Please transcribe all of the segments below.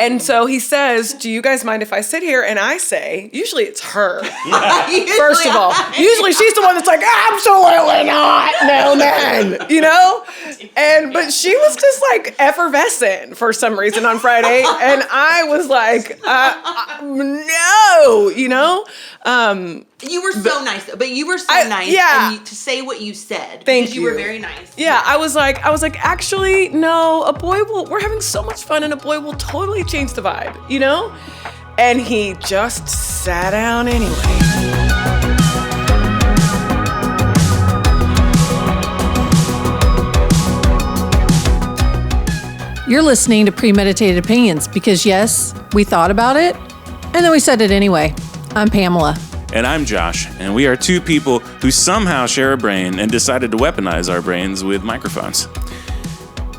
And so he says, do you guys mind if I sit here? And I say, usually it's her. First of all, usually she's the one that's like, absolutely not, no man, you know? But she was just like effervescent for some reason on Friday. And I was like, no, you know? You were so nice, though. But you were so nice. Yeah. And to say what you said. Thank you. You were very nice. Yeah, I was like, actually, no, we're having so much fun and a boy will totally change the vibe, you know? And he just sat down anyway. You're listening to Premeditated Opinions because, yes, we thought about it, and then we said it anyway. I'm Pamela. And I'm Josh, and we are two people who somehow share a brain and decided to weaponize our brains with microphones.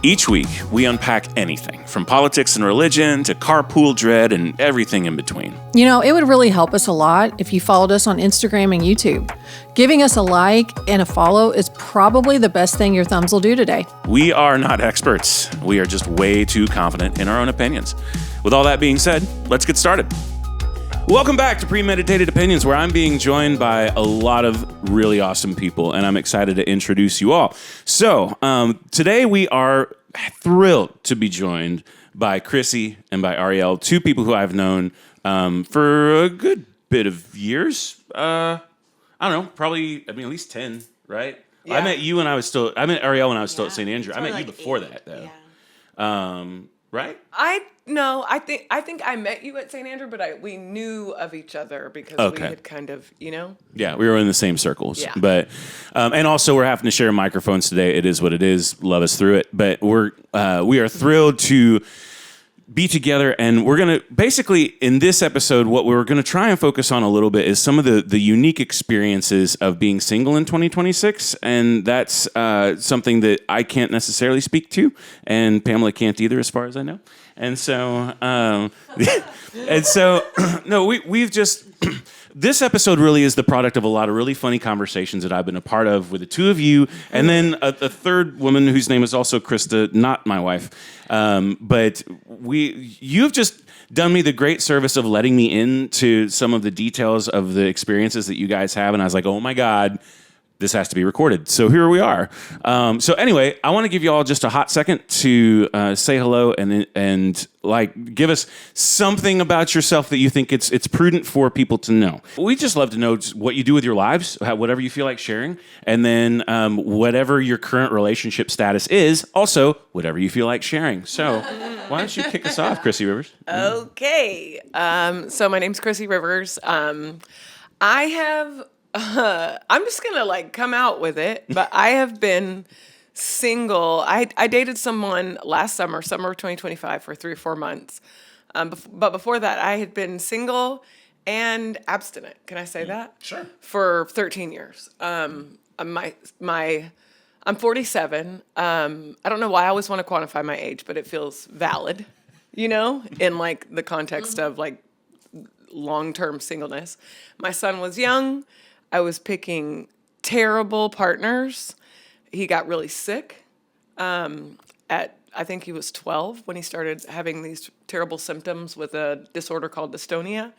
Each week, we unpack anything, from politics and religion to carpool dread and everything in between. You know, it would really help us a lot if you followed us on Instagram and YouTube. Giving us a like and a follow is probably the best thing your thumbs will do today. We are not experts. We are just way too confident in our own opinions. With all that being said, let's get started. Welcome back to Premeditated Opinions, where I'm being joined by a lot of really awesome people, and I'm excited to introduce you all. So, today we are thrilled to be joined by Chrissie and by Ariel, two people who I've known for a good bit of years. I don't know, probably, at least 10, right? Yeah. I met Ariel when I was still at St. Andrew. I met you before 8. That, though. Yeah. Right? I think I met you at St. Andrew, but we knew of each other because we had kind of, you know? Yeah, we were in the same circles. Yeah. But and also we're having to share microphones today. It is what it is. Love us through it. But we are thrilled to be together, and we're going to basically in this episode what we're going to try and focus on a little bit is some of the unique experiences of being single in 2026, and that's something that I can't necessarily speak to, and Pamela can't either, as far as I know. And so, no, we've just. This episode really is the product of a lot of really funny conversations that I've been a part of with the two of you, and then a third woman whose name is also Krista, not my wife. But you've just done me the great service of letting me into some of the details of the experiences that you guys have, and I was like, oh my God, this has to be recorded. So here we are. So anyway, I want to give you all just a hot second to say hello and like give us something about yourself that you think it's prudent for people to know. We just love to know what you do with your lives, whatever you feel like sharing, and then whatever your current relationship status is, also whatever you feel like sharing. So why don't you kick us off, Chrissie Rivers? Okay. So my name's Chrissie Rivers. I'm just gonna come out with it, but I have been single. I dated someone last summer of 2025 for 3 or 4 months. But before that, I had been single and abstinent. Can I say that? Sure. For 13 years. I'm 47. I don't know why I always want to quantify my age, but it feels valid, you know, in the context of long-term singleness. My son was young. I was picking terrible partners. He got really sick I think he was 12 when he started having these terrible symptoms with a disorder called dystonia.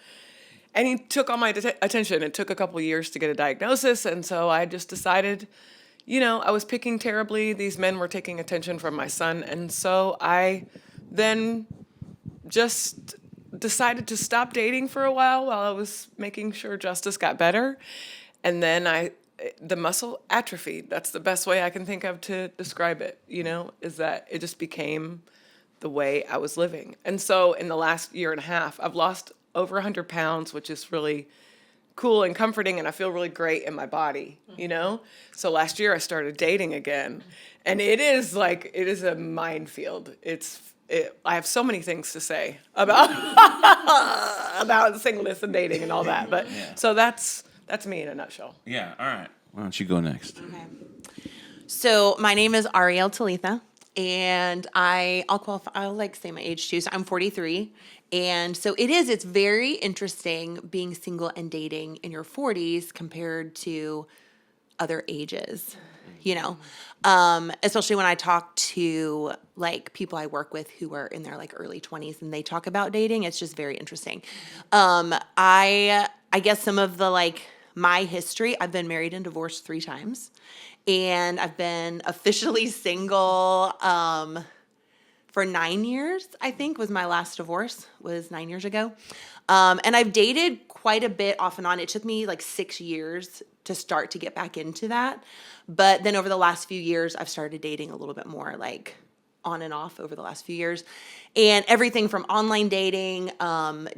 And he took all my attention. It took a couple years to get a diagnosis. And so I just decided, I was picking terribly. These men were taking attention from my son. And so I then just decided to stop dating for a while I was making sure Justice got better. And then the muscle atrophied. That's the best way I can think of to describe it, is that it just became the way I was living. And so in the last year and a half, I've lost over 100 pounds, which is really cool and comforting, and I feel really great in my body, So last year I started dating again, and it is a minefield. I have so many things to say about about singleness and dating and all that, but so that's me in a nutshell. Yeah, all right. Why don't you go next? Okay. So my name is Ariel Talitha, and I'll qualify. I'll say my age too. So I'm 43, and so it's very interesting being single and dating in your 40s compared to other ages. you know, especially when I talk to like people I work with who are in their like early 20s and they talk about dating. It's just very interesting. I guess some of the like my history, I've been married and divorced 3 times, and I've been officially single for 9 years, I think was my last divorce, was 9 years ago. And I've dated quite a bit off and on. It took me like 6 years to start to get back into that. But then over the last few years, I've started dating a little bit more like on and off over the last few years. And everything from online dating,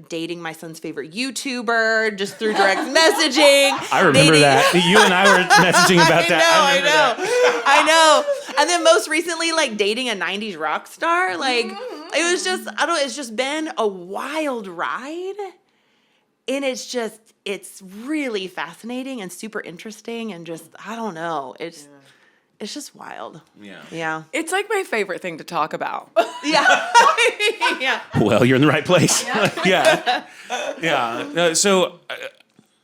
dating my son's favorite YouTuber just through direct messaging. I remember that. You and I were messaging about that. I know. And then most recently, like dating a 90s rock star. Like it was just, it's just been a wild ride. And it's really fascinating and super interesting and just, I don't know. It's just wild. Yeah. It's like my favorite thing to talk about. Yeah. Yeah. Well, you're in the right place. Yeah. So,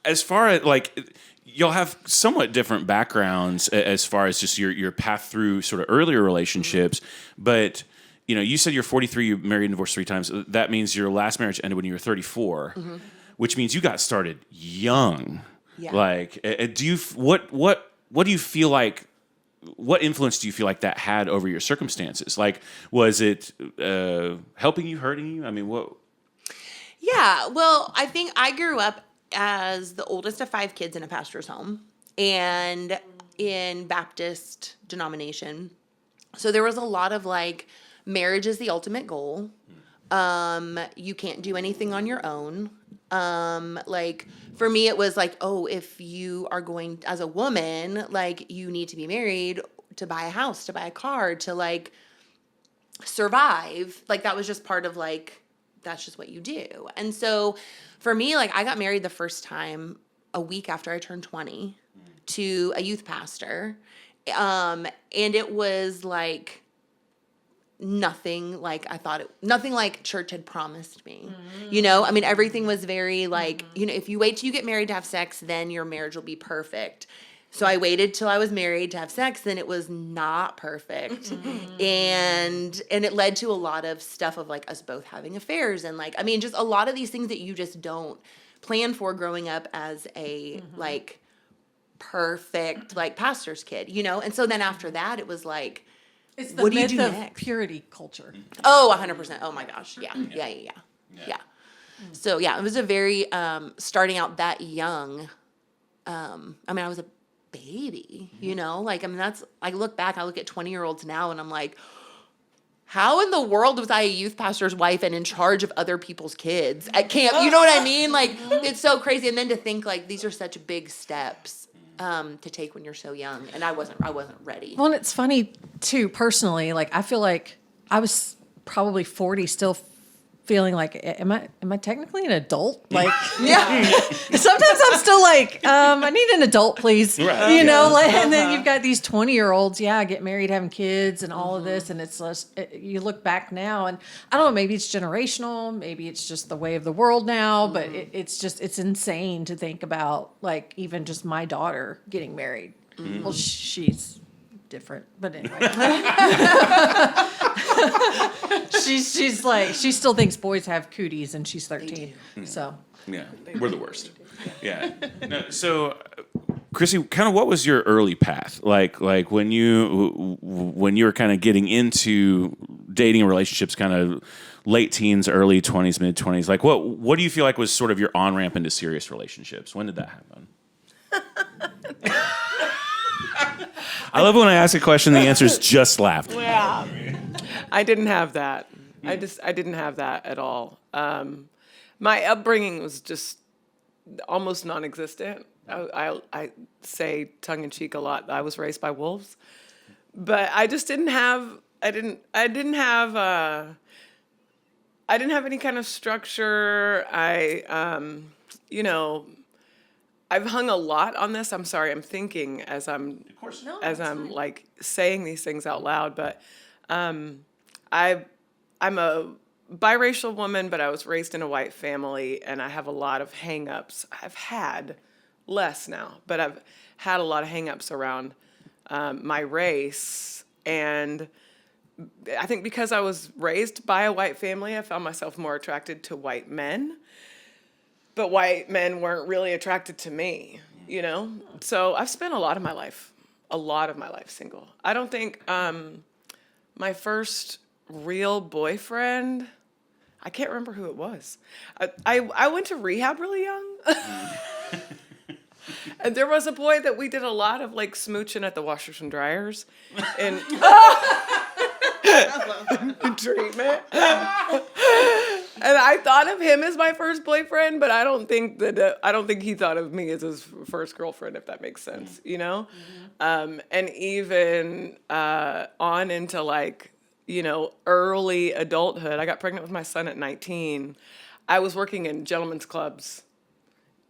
as far as like, you'll have somewhat different backgrounds as far as just your path through sort of earlier relationships. But, you know, you said you're 43, you married and divorced 3 times. That means your last marriage ended when you were 34, which means you got started young. Yeah. Like, what do you feel like? What influence do you feel like that had over your circumstances? Like, was it helping you, hurting you? I mean, what? Yeah, well, I think I grew up as the oldest of 5 kids in a pastor's home and in Baptist denomination. So there was a lot of like, marriage is the ultimate goal. You can't do anything on your own. Like for me, it was like, oh, if you are going as a woman, like you need to be married to buy a house, to buy a car, to like survive. Like that was just part of like, that's just what you do. And so for me, like I got married the first time a week after I turned 20 to a youth pastor. And it was like, nothing like I thought nothing like church had promised me. You know, I mean, everything was very like, you know, if you wait till you get married to have sex, then your marriage will be perfect. So I waited till I was married to have sex, and it was not perfect. And it led to a lot of stuff of like us both having affairs and like, I mean, just a lot of these things that you just don't plan for growing up as a like perfect like pastor's kid, you know? And so then after that, it was like, It's the what do you myth do of next? Purity culture. Oh, 100%. Oh my gosh. Yeah. So yeah, it was a very, starting out that young. I mean, I was a baby, you know, like, I mean, I look back, I look at 20-year-olds now and I'm like, how in the world was I a youth pastor's wife and in charge of other people's kids at camp? You know what I mean? Like, it's so crazy. And then to think like, these are such big steps. To take when you're so young, and I wasn't ready. Well, and it's funny too, personally, like I feel like I was probably 40 still feeling like, am I technically an adult? Like, Yeah. sometimes I'm still like, I need an adult, please. Right. You know, like, and then you've got these 20-year-olds, get married, having kids and all of this. And it's just, you look back now and I don't know, maybe it's generational, maybe it's just the way of the world now, but it's insane to think about like even just my daughter getting married. Well, she's different, but anyway. she's like, she still thinks boys have cooties and she's 13. So Yeah, we're the worst. Yeah. No, so, Chrissie, kind of what was your early path? Like when you were kind of getting into dating and relationships, kind of late teens, early 20s, mid 20s. Like what do you feel like was sort of your on ramp into serious relationships? When did that happen? I love when I ask a question, the answer is just laughter. Yeah. I didn't have that. I didn't have that at all. My upbringing was just almost non-existent. I say tongue in cheek a lot. I was raised by wolves, but I just didn't have. I didn't have any kind of structure. I've hung a lot on this. I'm sorry. I'm thinking as I'm like saying these things out loud, but I'm a biracial woman, but I was raised in a white family, and I have a lot of hang-ups. I've had less now, but I've had a lot of hang-ups around my race. And I think because I was raised by a white family, I found myself more attracted to white men. But white men weren't really attracted to me, you know? So I've spent a lot of my life single. I don't think my first real boyfriend, I can't remember who it was. I went to rehab really young. And there was a boy that we did a lot of like smooching at the washers and dryers and treatment. And I thought of him as my first boyfriend, but I don't think he thought of me as his first girlfriend, if that makes sense, you know? And even on into like, you know, early adulthood, I got pregnant with my son at 19. I was working in gentlemen's clubs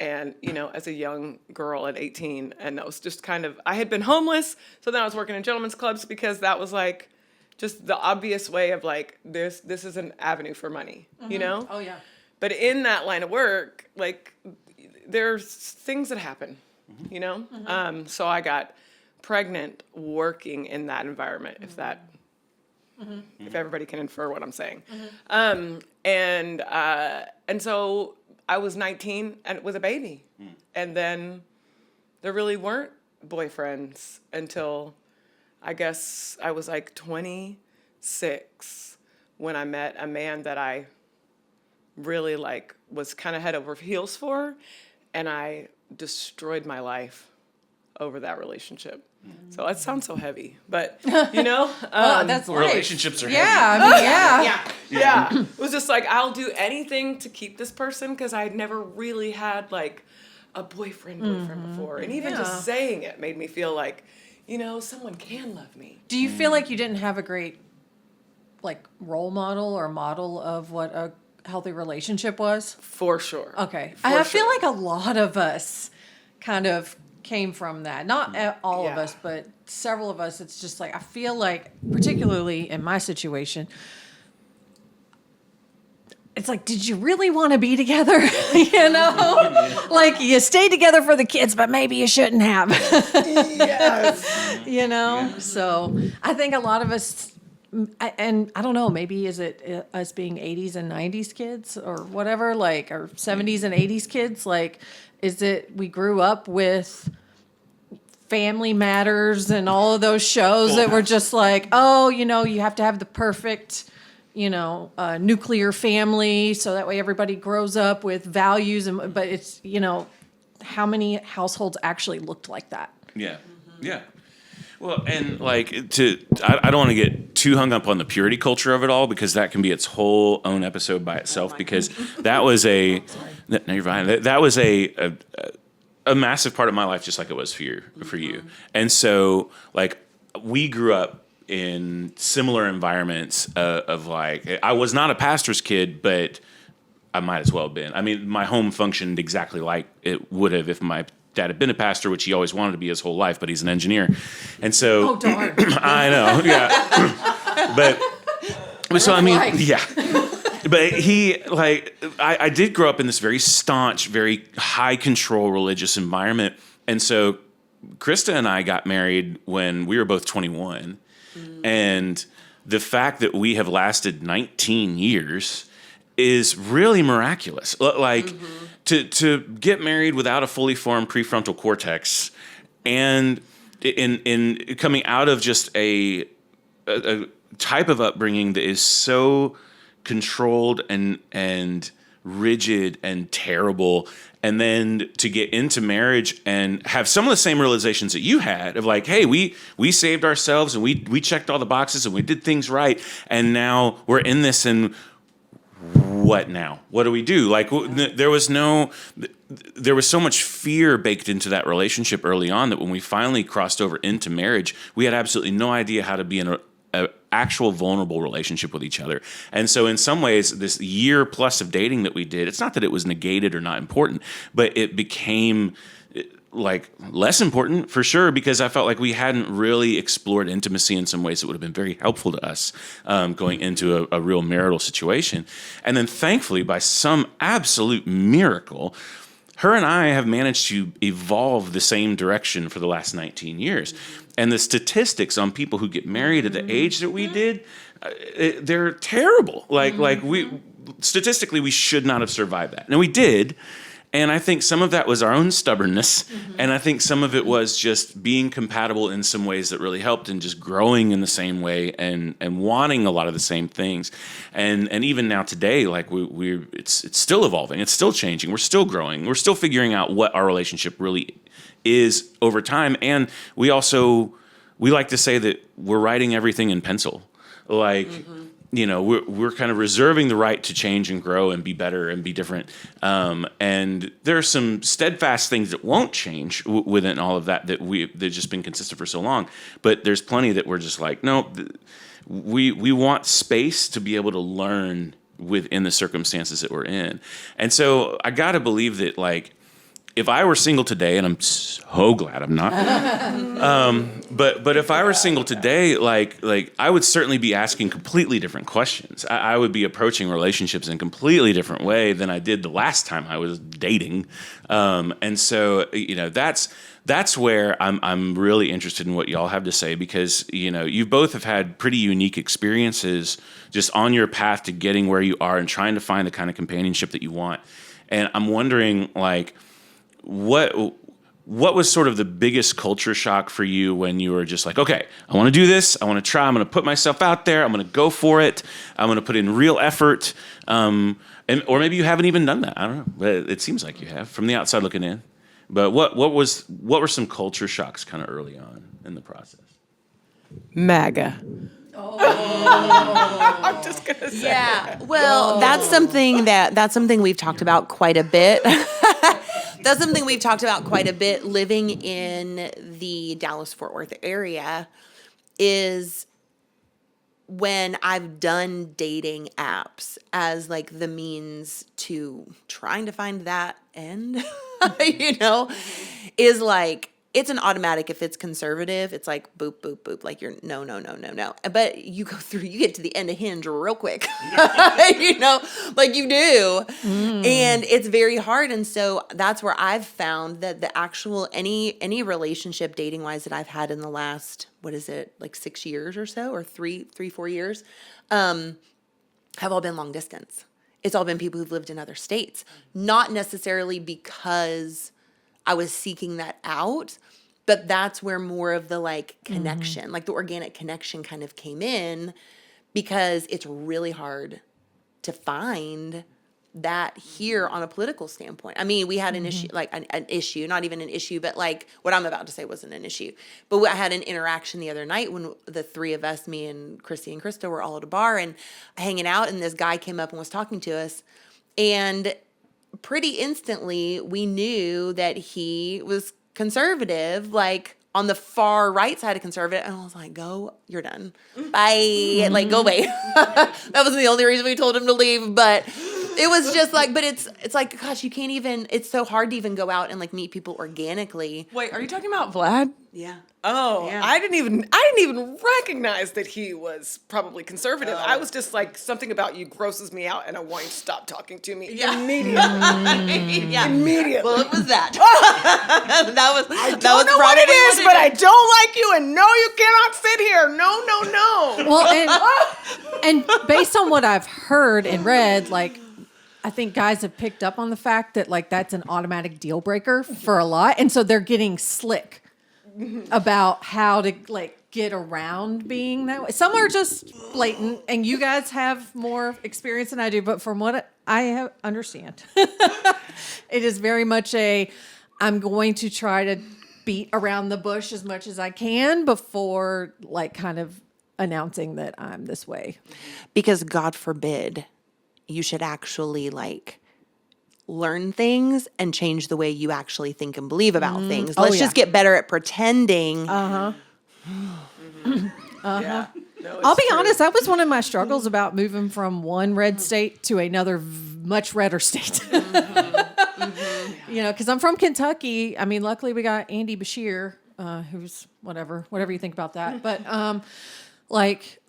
and, you know, as a young girl at 18, and that was just kind of, I had been homeless, so then I was working in gentlemen's clubs because that was like, just the obvious way of like, this is an avenue for money, you know? Oh, yeah. But in that line of work, like, there's things that happen, you know? So I got pregnant working in that environment, if everybody can infer what I'm saying. And so I was 19 and with a baby. And then there really weren't boyfriends until I guess I was like 26 when I met a man that I really like was kind of head over heels for, and I destroyed my life over that relationship. So it sounds so heavy, but you know, Well, that's life. Relationships are Yeah, heavy. I mean, yeah. yeah. It was just like, I'll do anything to keep this person because I'd never really had like a boyfriend before, and even just saying it made me feel like, you know, someone can love me. Do you feel like you didn't have a great, like, role model or model of what a healthy relationship was? For sure. Okay. For I feel sure. like a lot of us kind of came from that. Not all of Yeah. us, but several of us. It's just like, I feel like, particularly in my situation, it's like, did you really want to be together? You know? Like, you stayed together for the kids, but maybe you shouldn't have. Yes. You know? So I think a lot of us, and I don't know, maybe is it us being 80s and 90s kids or whatever, like, or 70s and 80s kids? Like, is it we grew up with Family Matters and all of those shows that were just like, oh, you know, you have to have the perfect, you know, nuclear family so that way everybody grows up with values. And but it's, you know, how many households actually looked like that? Yeah. Yeah. Well, and like I don't want to get too hung up on the purity culture of it all because that can be its whole own episode by itself. Because that was no, you're fine. That was a massive part of my life, just like it was for you. And so, like, we grew up in similar environments of like, I was not a pastor's kid, but I might as well have been. I mean, my home functioned exactly like it would have if my dad had been a pastor, which he always wanted to be his whole life, but he's an engineer. And so, Oh, darn. I know, yeah. but so, I mean, life. yeah. But he, like, I did grow up in this very staunch, very high control religious environment. And so Krista and I got married when we were both 21. And the fact that we have lasted 19 years is really miraculous. Like, to get married without a fully formed prefrontal cortex and in coming out of just a type of upbringing that is so controlled and rigid and terrible, and then to get into marriage and have some of the same realizations that you had of like, hey, we saved ourselves and we checked all the boxes and we did things right, and now we're in this, and what now? What do we do? Like, there was so much fear baked into that relationship early on that when we finally crossed over into marriage, we had absolutely no idea how to be in an actual vulnerable relationship with each other. And so in some ways, this year plus of dating that we did, it's not that it was negated or not important, but it became like less important for sure, because I felt like we hadn't really explored intimacy in some ways that would have been very helpful to us going into a real marital situation. And then thankfully, by some absolute miracle, her and I have managed to evolve the same direction for the last 19 years. And the statistics on people who get married at the age that we did, they're terrible. Like we statistically, we should not have survived that. And we did. And I think some of that was our own stubbornness. And I think some of it was just being compatible in some ways that really helped, and just growing in the same way and wanting a lot of the same things. And even now today, like it's still evolving. It's still changing. We're still growing. We're still figuring out what our relationship really is over time. And we like to say that we're writing everything in pencil. Like, you know, we're kind of reserving the right to change and grow and be better and be different. And there are some steadfast things that won't change within all of that they've just been consistent for so long. But there's plenty that we're just like, no, we want space to be able to learn within the circumstances that we're in. And so I got to believe that, like, if I were single today, and I'm so glad I'm not, but if I were single today, like I would certainly be asking completely different questions. I would be approaching relationships in a completely different way than I did the last time I was dating. And so, you know, that's where I'm really interested in what y'all have to say, because, you know, you both have had pretty unique experiences just on your path to getting where you are and trying to find the kind of companionship that you want. And I'm wondering, like, what was sort of the biggest culture shock for you when you were just like, okay, I want to do this. I want to try. I'm going to put myself out there. I'm going to go for it. I'm going to put in real effort. Or maybe you haven't even done that. I don't know. But it seems like you have from the outside looking in. But what were some culture shocks kind of early on in the process? MAGA. I'm just gonna say. Yeah. Well, that's something we've talked about quite a bit. That's something we've talked about quite a bit living in the Dallas-Fort Worth area, is when I've done dating apps as like the means to trying to find that end, you know, is like, it's an automatic. If it's conservative, it's like boop, boop, boop. Like you're no. But you go through, you get to the end of Hinge real quick, you know, like you do. And it's very hard. And so that's where I've found that the actual, any relationship dating wise that I've had in the last, what is it, like 6 years or so, or 4 years, have all been long distance. It's all been people who've lived in other states, not necessarily because I was seeking that out, but that's where more of the like connection, like the organic connection kind of came in, because it's really hard to find that here on a political standpoint. I mean, we had an issue, like an issue, not even an issue, but like what I'm about to say wasn't an issue. But I had an interaction the other night when the three of us, me and Chrissie and Krista, were all at a bar and hanging out, and this guy came up and was talking to us, and pretty instantly we knew that he was conservative, like on the far right side of conservative. And I was like, go, you're done. Bye. Like, go away. That wasn't the only reason we told him to leave, but it was just like, but it's like, gosh, you can't even, it's so hard to even go out and like meet people organically. Wait, are you talking about Vlad? Yeah. Oh, Yeah. I didn't even recognize that he was probably conservative. I was just like, something about you grosses me out, and I want you to stop talking to me immediately. Yeah. Immediately. Well, it was that. that was I don't know what it is, but I don't like you, and no, you cannot sit here. No. Well, and based on what I've heard and read, like, I think guys have picked up on the fact that like that's an automatic deal breaker for a lot, and so they're getting slick about how to like get around being that way. Some are just blatant, and you guys have more experience than I do, but from what I understand, it is very much I'm going to try to beat around the bush as much as I can before like kind of announcing that I'm this way. Because God forbid you should actually like learn things and change the way you actually think and believe about things. Let's just get better at pretending. Yeah. No, I'll be it's true. honest, that was one of my struggles about moving from one red state to another much redder state. You know, because I'm from Kentucky. I mean, luckily we got Andy Bashir, who's whatever you think about that. But like,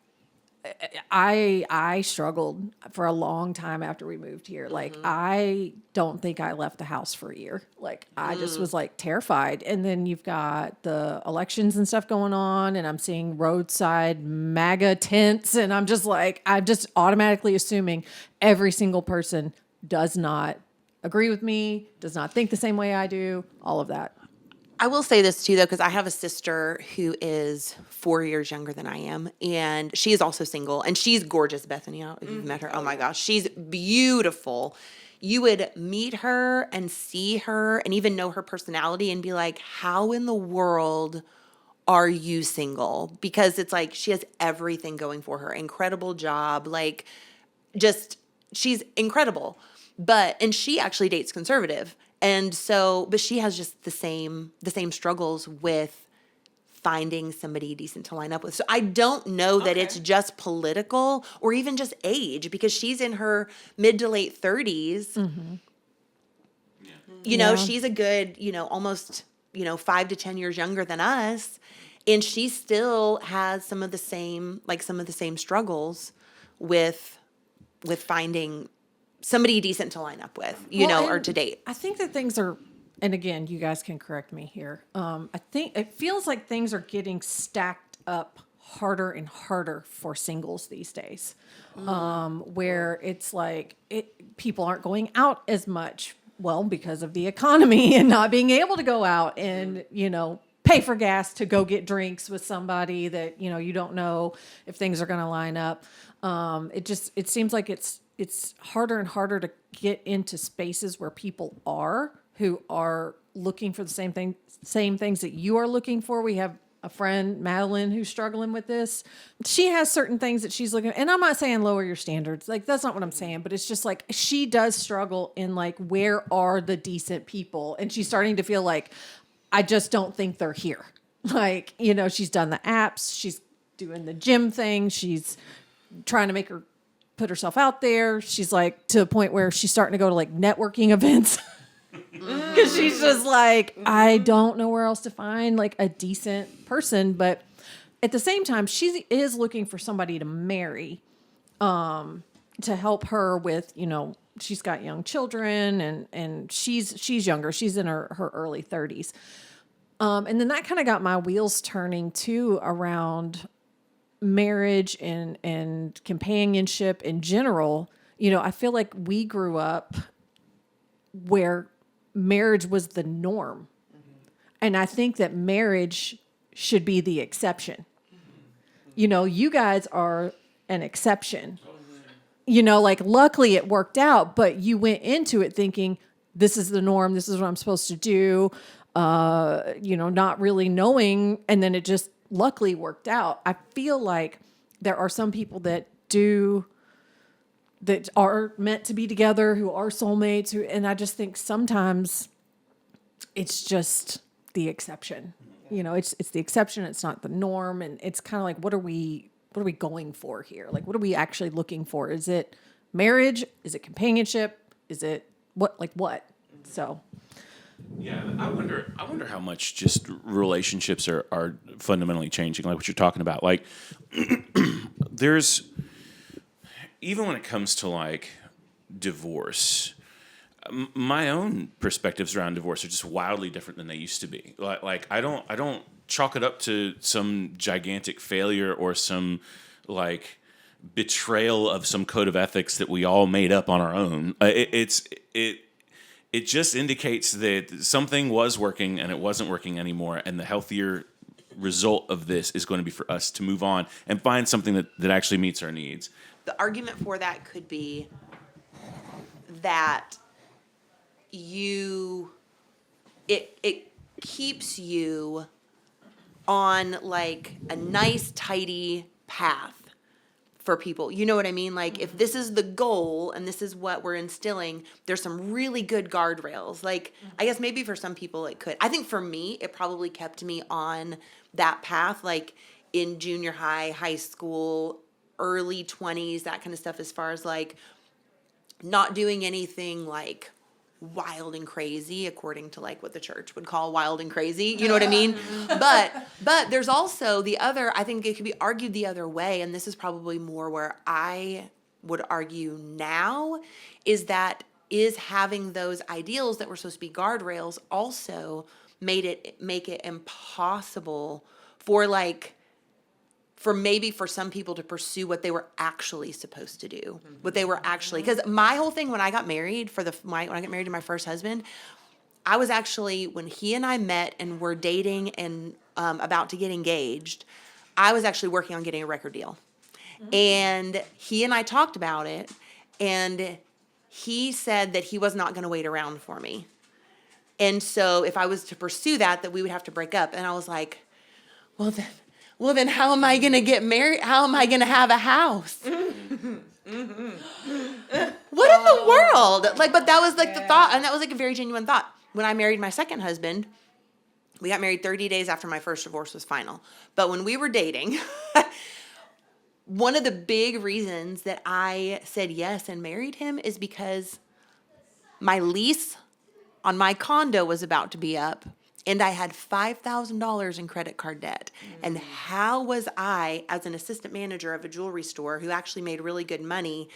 I struggled for a long time after we moved here. Like, I don't think I left the house for a year. Like, I just was like terrified. And then you've got the elections and stuff going on, and I'm seeing roadside MAGA tents, and I'm just like, I'm just automatically assuming every single person does not agree with me, does not think the same way I do, all of that. I will say this too, though, because I have a sister who is 4 years younger than I am, and she is also single, and she's gorgeous, Bethany. If you've met her, oh my gosh, she's beautiful. You would meet her and see her and even know her personality and be like, how in the world are you single? Because it's like she has everything going for her. Incredible job, like just she's incredible. And she actually dates conservative. And so, but she has just the same struggles with finding somebody decent to line up with. So I don't know that it's just political or even just age, because she's in her mid to late 30s. You know, she's a good, almost, 5 to 10 years younger than us. And she still has some of the same struggles with finding somebody decent to line up with, or to date. I think that things are, and again, you guys can correct me here. I think it feels like things are getting stacked up harder and harder for singles these days, where it's like people aren't going out as much, well, because of the economy and not being able to go out and, pay for gas to go get drinks with somebody that, you don't know if things are going to line up. It seems like it's harder and harder to get into spaces where people who are looking for the same things that you are looking for. We have a friend, Madeline, who's struggling with this. She has certain things that she's looking, and I'm not saying lower your standards. Like, that's not what I'm saying, but it's just like, she does struggle in like, where are the decent people? And she's starting to feel like, I just don't think they're here. Like, she's done the apps, she's doing the gym thing, she's trying to put herself out there. She's like to a point where she's starting to go to like networking events because she's just like, I don't know where else to find like a decent person. But at the same time, she is looking for somebody to marry, to help her with, she's got young children and she's younger. She's in her early 30s. And then that kind of got my wheels turning too around marriage and companionship in general. I feel like we grew up where marriage was the norm. And I think that marriage should be the exception. You guys are an exception. Like, luckily it worked out, but you went into it thinking, this is the norm, this is what I'm supposed to do, not really knowing, and then it just luckily worked out. I feel like there are some people that are meant to be together, who are soulmates, and I just think sometimes it's just the exception. It's the exception, it's not the norm, and it's kind of like, what are we going for here? Like, what are we actually looking for? Is it marriage? Is it companionship? Is it what? So yeah, I wonder how much just relationships are fundamentally changing, like what you're talking about. Like, there's, even when it comes to like divorce, my own perspectives around divorce are just wildly different than they used to be. Like I don't chalk it up to some gigantic failure or some like betrayal of some code of ethics that we all made up on our own. It just indicates that something was working and it wasn't working anymore, and the healthier result of this is going to be for us to move on and find something that actually meets our needs. The argument for that could be that it keeps you on like a nice, tidy path for people. You know what I mean? Like, if this is the goal and this is what we're instilling, there's some really good guardrails. Like, I guess maybe for some people it could. I think for me, it probably kept me on that path, like in junior high, high school, early 20s, that kind of stuff, as far as like not doing anything like wild and crazy according to like what the church would call wild and crazy. You know what I mean? But there's also the other, I think it could be argued the other way, and this is probably more where I would argue now, is that is having those ideals that were supposed to be guardrails also make it impossible for maybe for some people to pursue what they were actually supposed to do, what they were actually, because my whole thing when I got married when I got married to my first husband, I was actually, when he and I met and were dating and about to get engaged, I was actually working on getting a record deal. And he and I talked about it, and he said that he was not going to wait around for me. And so if I was to pursue that we would have to break up. And I was like, well then how am I going to get married? How am I going to have a house? What in the world? But that was the thought. And that was a very genuine thought. When I married my second husband, we got married 30 days after my first divorce was final. But when we were dating, one of the big reasons that I said yes and married him is because my lease on my condo was about to be up, and I had $5,000 in credit card debt. And how was I, as an assistant manager of a jewelry store who actually made really good money,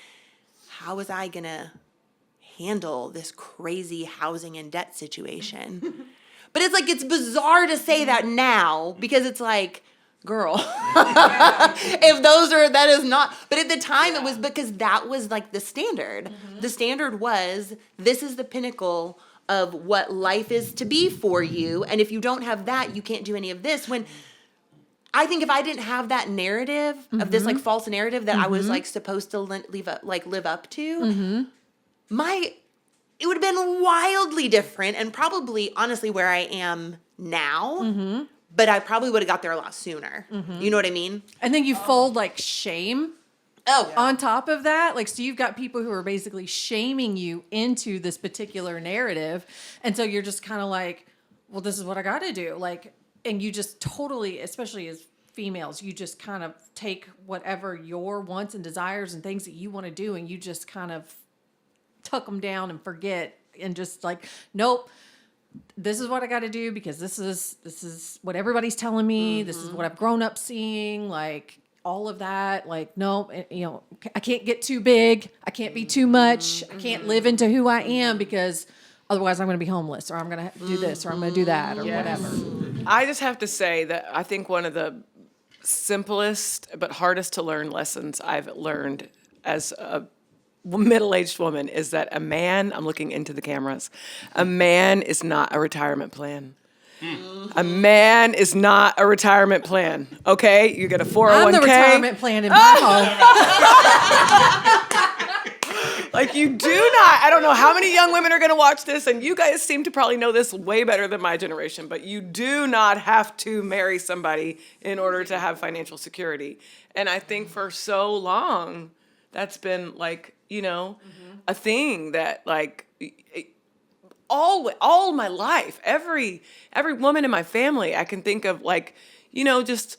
how was I going to handle this crazy housing and debt situation? But it's bizarre to say that now, because it's like, girl, that is not, but at the time it was because that was like the standard. The standard was, this is the pinnacle of what life is to be for you. And if you don't have that, you can't do any of this. When I think if I didn't have that narrative of this false narrative that I was supposed to live up to, it would have been wildly different, and probably honestly where I am now. But I probably would have got there a lot sooner. You know what I mean? And then you fold shame on top of that. So you've got people who are basically shaming you into this particular narrative. And so you're just kind of like, well, this is what I got to do. And you just totally, especially as females, you just kind of take whatever your wants and desires and things that you want to do, and you just kind of tuck them down and forget, and just nope. This is what I got to do because this is what everybody's telling me. This is what I've grown up seeing. All of that. No, I can't get too big. I can't be too much. I can't live into who I am because otherwise I'm going to be homeless, or I'm going to do this, or I'm going to do that, or whatever. I just have to say that I think one of the simplest but hardest to learn lessons I've learned as a middle-aged woman is that a man, I'm looking into the cameras, a man is not a retirement plan. A man is not a retirement plan, okay? You get a 401k. I'm the retirement plan in my home. You do not, I don't know how many young women are going to watch this, and you guys seem to probably know this way better than my generation, but you do not have to marry somebody in order to have financial security. And I think for so long, that's been a thing that all my life, every woman in my family, I can think of just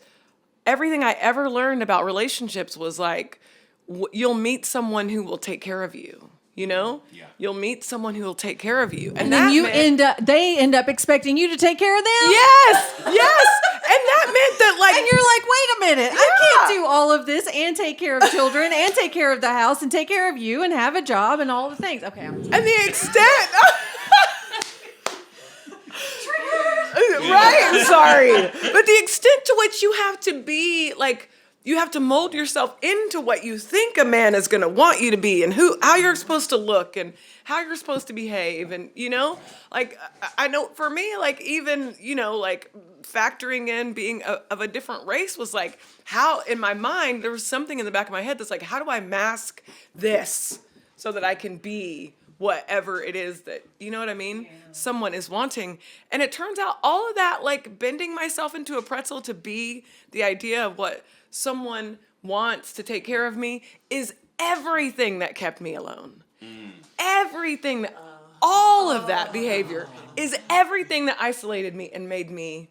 everything I ever learned about relationships was you'll meet someone who will take care of you. You'll meet someone who will take care of you, and then they end up expecting you to take care of them. Yes, and that meant that and you're like, wait a minute, I can't do all of this and take care of children and take care of the house and take care of you and have a job and all the things. Okay, and the extent. Right, I'm sorry, but the extent to which you have to be you have to mold yourself into what you think a man is going to want you to be, and how you're supposed to look, and how you're supposed to behave, and I know for me, even factoring in being of a different race was how in my mind there was something in the back of my head that's how do I mask this so that I can be whatever it is that, you know what I mean? Yeah. Someone is wanting. And it turns out all of that, bending myself into a pretzel to be the idea of what someone wants to take care of me is everything that kept me alone. Everything that, all of that behavior is everything that isolated me and made me,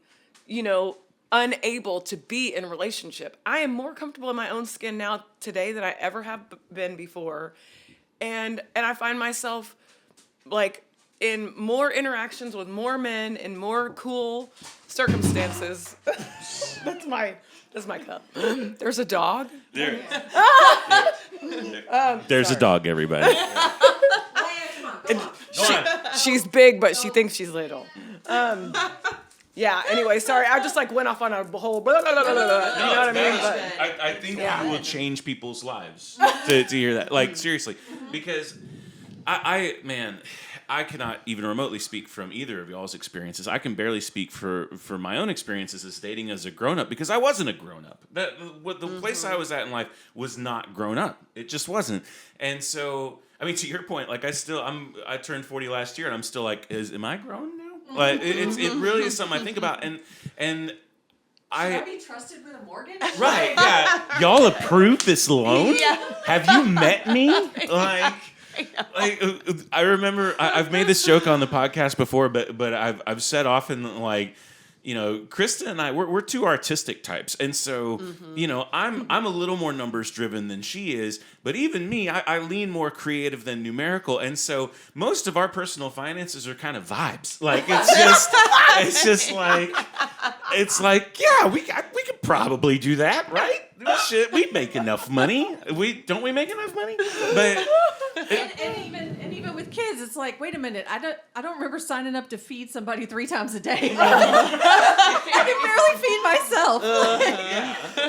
unable to be in a relationship. I am more comfortable in my own skin now today than I ever have been before. And I find myself in more interactions with more men in more cool circumstances. That's my cup. There's a dog. There's a dog, everybody. She's big, but she thinks she's little. Yeah, anyway, sorry. I just went off on a whole blah, blah, blah, blah, blah, you know what I mean? But, I think you will change people's lives to hear that. Like, seriously. Because man, I cannot even remotely speak from either of y'all's experiences. I can barely speak for my own experiences as dating as a grown-up because I wasn't a grown-up. The place I was at in life was not grown up. It just wasn't. And so, I mean, to your point, like I turned 40 last year and I'm still like, am I grown now? Like it really is something I think about. And Should I be trusted with a mortgage? right, yeah. Y'all approve this loan? Yeah. Have you met me? Like I remember I've made this joke on the podcast before, but I've said often, like, you know, Krista and I we're two artistic types, and so you know I'm a little more numbers driven than she is, but even me I lean more creative than numerical, and so most of our personal finances are kind of vibes. Like it's like yeah we could probably do that, right? We make enough money. Don't we make enough money? But and even with kids, it's like, wait a minute, I don't remember signing up to feed somebody 3 times a day. I can barely feed myself.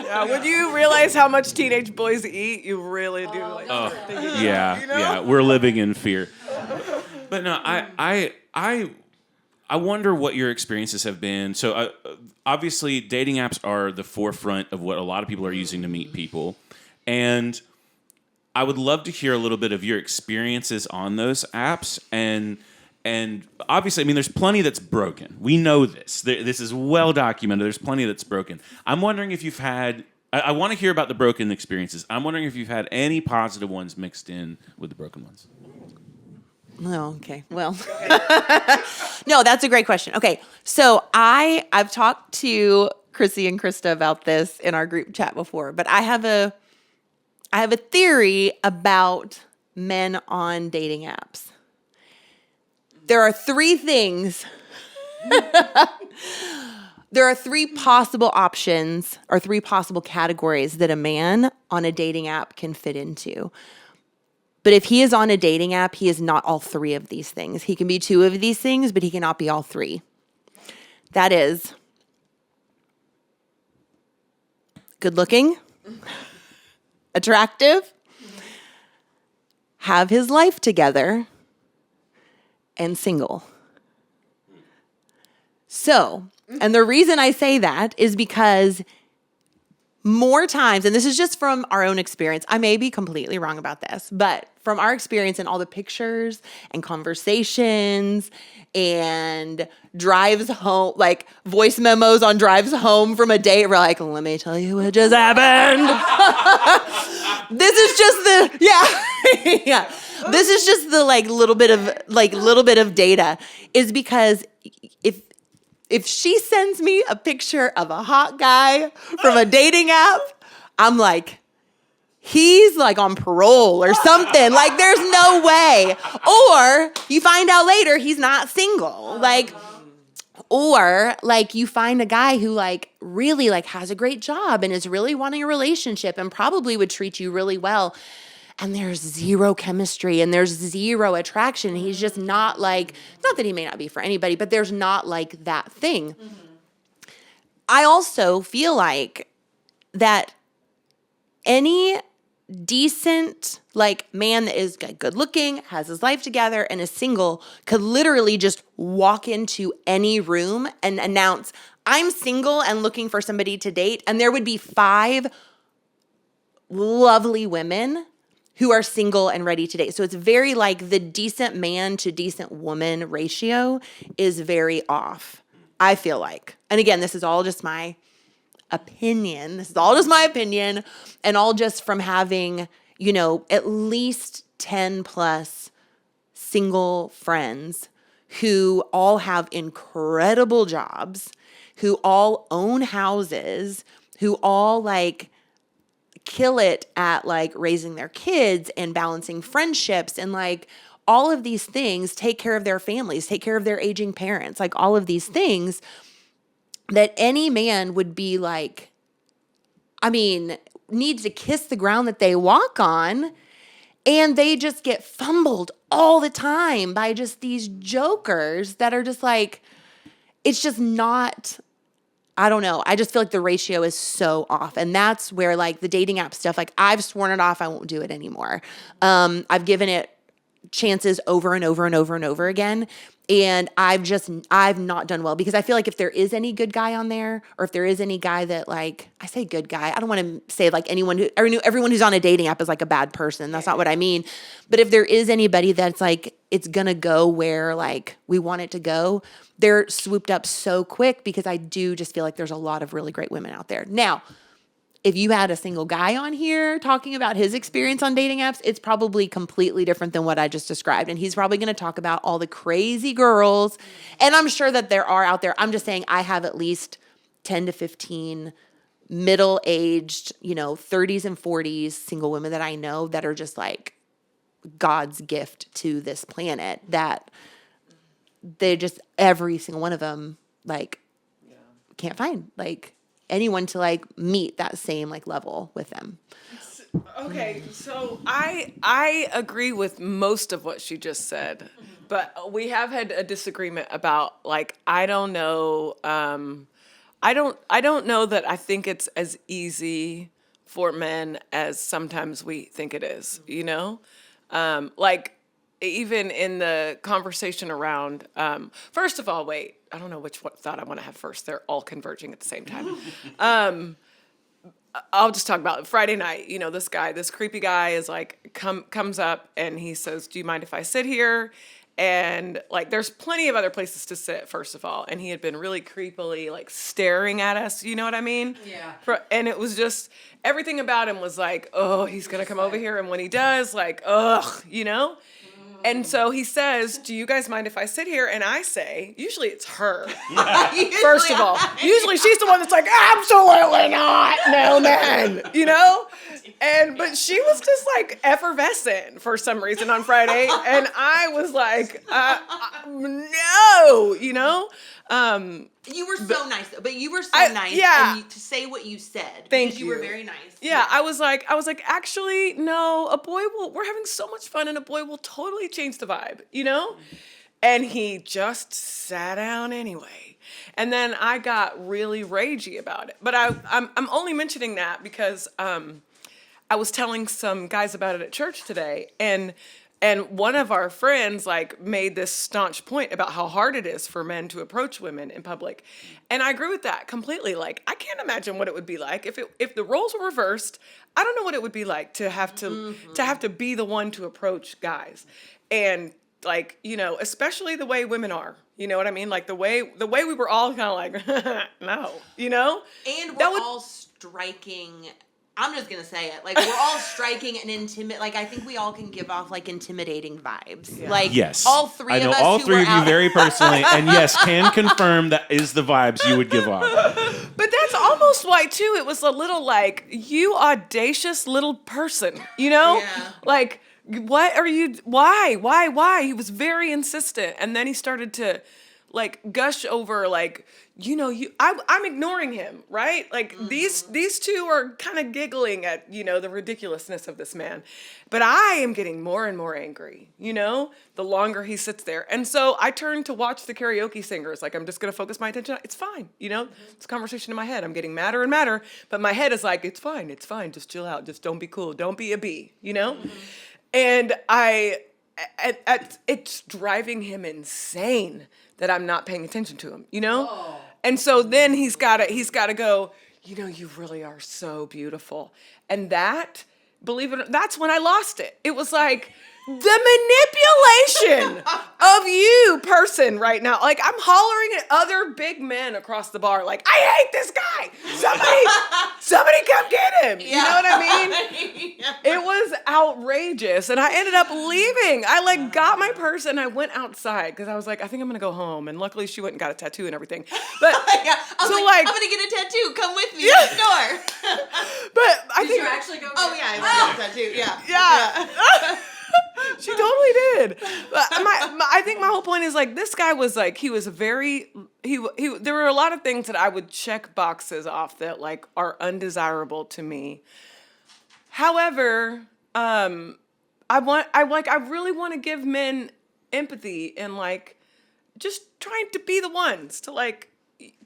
yeah, when you realize how much teenage boys eat, you really do start thinking, yeah, you know? yeah, we're living in fear. But no, I wonder what your experiences have been. So obviously, dating apps are the forefront of what a lot of people are using to meet people, and I would love to hear a little bit of your experiences on those apps. And obviously, I mean, there's plenty that's broken. We know this. This is well documented. There's plenty that's broken. I'm wondering if you've had. I want to hear about the broken experiences. I'm wondering if you've had any positive ones mixed in with the broken ones. Oh, okay. Well, no, that's a great question. Okay, so I've talked to Chrissie and Krista about this in our group chat before, but I have a theory about men on dating apps. There are 3 things. There are 3 possible options or 3 possible categories that a man on a dating app can fit into. But if he is on a dating app, he is not all 3 of these things. He can be 2 of these things, but he cannot be all 3. That is good looking, attractive, have his life together, and single. So, and the reason I say that is because more times, and this is just from our own experience, I may be completely wrong about this, but from our experience and all the pictures and conversations and drives home, like voice memos on drives home from a date, we're like, let me tell you what just happened. This is just the, yeah. This is just the little bit of data, is because if she sends me a picture of a hot guy from a dating app, I'm like, he's on parole or something. Like, there's no way. Or you find out later he's not single. Or you find a guy who really has a great job and is really wanting a relationship and probably would treat you really well. And there's zero chemistry and there's zero attraction. He's just not not that he may not be for anybody, but there's not that thing. Mm-hmm. I also feel like that any decent man that is good looking, has his life together, and is single could literally just walk into any room and announce, I'm single and looking for somebody to date. And there would be 5 lovely women who are single and ready to date. So it's very the decent man to decent woman ratio is very off, I feel like. And again, this is all just my opinion. And all just from having, at least 10 plus single friends who all have incredible jobs, who all own houses, who all kill it at raising their kids and balancing friendships and all of these things, take care of their families, take care of their aging parents, like all of these things that any man would be like, needs to kiss the ground that they walk on. And they just get fumbled all the time by just these jokers that are just like, it's just not, I don't know. I just feel like the ratio is so off. And that's where like the dating app stuff, like I've sworn it off. I won't do it anymore. I've given it chances over and over and over and over again. And I've not done well because I feel like if there is any good guy on there, or if there is any guy that like, I say good guy, I don't want to say like everyone who's on a dating app is like a bad person. That's not what I mean. But if there is anybody that's like, it's going to go where like we want it to go, they're swooped up so quick because I do just feel like there's a lot of really great women out there. Now, if you had a single guy on here talking about his experience on dating apps, it's probably completely different than what I just described. And he's probably going to talk about all the crazy girls. And I'm sure that there are out there. I'm just saying I have at least 10 to 15 middle-aged, 30s and 40s single women that I know that are just like God's gift to this planet, that they just, every single one of them, like, can't find, like, anyone to like meet that same like level with them. Okay, so I agree with most of what she just said, but we have had a disagreement about like I don't know I don't know that I think it's as easy for men as sometimes we think it is, like even in the conversation around, first of all, wait, I don't know which thought I want to have first. They're all converging at the same time. I'll just talk about Friday night. This creepy guy is like, comes up and he says, do you mind if I sit here? And like, there's plenty of other places to sit, first of all. And he had been really creepily like staring at us. You know what I mean? Yeah. And it was just, everything about him was like, oh, he's going to come over here. And when he does, like, ugh, And so he says, do you guys mind if I sit here? And I say, usually it's her. First of all, usually she's the one that's like, absolutely not, no man, but she was just like effervescent for some reason on Friday. And I was like, no, You were so nice, though. But you were so nice. Yeah. And to say what you said. Thank you. you. Were very nice. Yeah, I was like, actually, no, we're having so much fun and a boy will totally change the vibe, And he just sat down anyway. And then I got really ragey about it. But I'm only mentioning that because I was telling some guys about it at church today, and one of our friends like made this staunch point about how hard it is for men to approach women in public. And I agree with that completely. Like, I can't imagine what it would be like if the roles were reversed. I don't know what it would be like to have to be the one to approach guys. And like, especially the way women are. You know what I mean? Like the way we were all kind of like, no, And we're all striking. I'm just going to say it. Like, we're all striking and like, I think we all can give off, like, intimidating vibes. Yeah. Like, yes. all three of us. I know all three of you very personally, and yes, can confirm that is the vibes you would give off. But that's almost why, too, it was a little like, you audacious little person, Yeah. Like, what are you, why? He was very insistent. And then he started to, like, gush over, like, I'm ignoring him, right? Like, these two are kind of giggling at, the ridiculousness of this man. But I am getting more and more angry, the longer he sits there. And so I turned to watch the karaoke singers. Like, I'm just going to focus my attention. It's fine, It's a conversation in my head. I'm getting madder and madder. But my head is like, it's fine. Just chill out. Just don't be cool. Don't be a bee, And it's driving him insane that I'm not paying attention to him, Oh. And so then he's got to go, you really are so beautiful. And that, believe it or not, that's when I lost it. It was like the manipulation of you person right now. Like, I'm hollering at other big men across the bar, like, I hate this guy. Somebody come get him. Yeah. You know what I mean? Yeah. It was outrageous. And I ended up leaving. I like got my purse and I went outside because I was like, I think I'm going to go home. And luckily she went and got a tattoo and everything. But yeah. I was like, I'm going to get a tattoo. Come with me next door. But I Did think you actually go? Oh, yeah. I got a tattoo. Yeah. Yeah. She totally did. But I think my whole point is like this guy was like he was a very he there were a lot of things that I would check boxes off that like are undesirable to me. However, I really want to give men empathy and like just trying to be the ones to like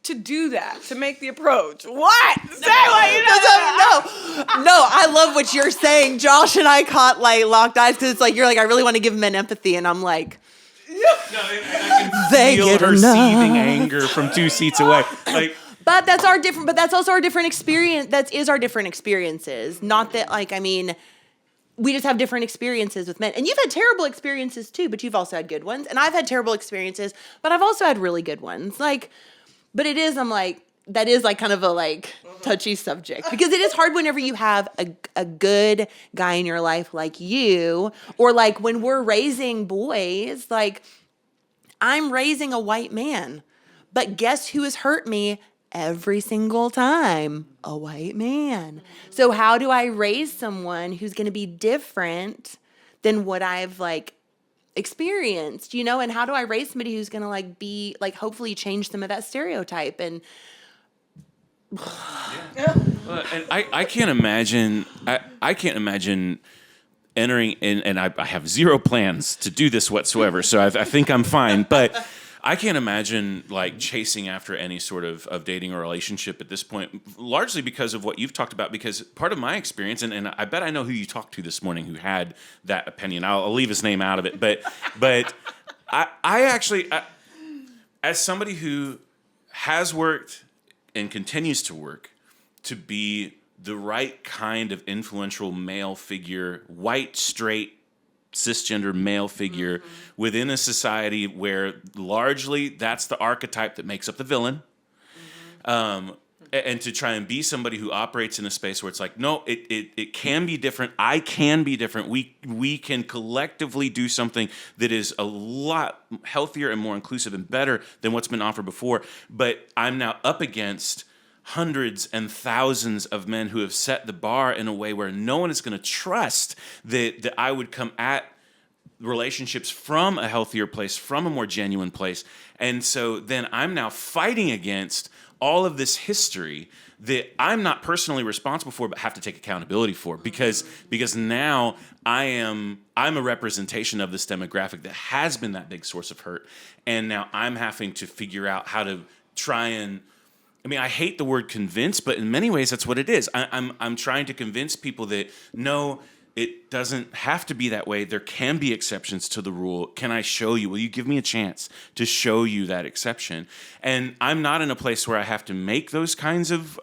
to do that, to make the approach. What? Say what you know. No, I love what you're saying. Josh and I caught like locked eyes because it's like you're like I really want to give men empathy, and I'm like, I can They feel get her enough. seething anger from 2 seats away. Like, but that's our different. But that's also our different experience. That is our different experiences. Not that like I mean. We just have different experiences with men. And you've had terrible experiences too, but you've also had good ones. And I've had terrible experiences, but I've also had really good ones. Like, but it is, I'm like, that is like kind of a like touchy subject because it is hard whenever you have a good guy in your life like you, or like when we're raising boys, like I'm raising a white man, but guess who has hurt me every single time? A white man. So how do I raise someone who's going to be different than what I've like experienced, you know? And how do I raise somebody who's going to like be like hopefully change some of that stereotype? And and I can't imagine. I can't imagine entering in, and I have zero plans to do this whatsoever. So I think I'm fine. But I can't imagine like chasing after any sort of dating or relationship at this point, largely because of what you've talked about. Because part of my experience, and I bet I know who you talked to this morning who had that opinion. I'll leave his name out of it, but I actually, as somebody who has worked and continues to work to be the right kind of influential male figure, white, straight, cisgender male figure within a society where largely that's the archetype that makes up the villain. And to try and be somebody who operates in a space where it's like, no, it can be different. I can be different. We can collectively do something that is a lot healthier and more inclusive and better than what's been offered before. But I'm now up against hundreds and thousands of men who have set the bar in a way where no one is going to trust that I would come at relationships from a healthier place, from a more genuine place. And so then I'm now fighting against all of this history that I'm not personally responsible for, but have to take accountability for, because now I'm a representation of this demographic that has been that big source of hurt. And now I'm having to figure out how to try and, I mean, I hate the word convince, but in many ways that's what it is. I'm trying to convince people that no, it doesn't have to be that way. There can be exceptions to the rule. Can I show you? Will you give me a chance to show you that exception? And I'm not in a place where I have to make those kinds of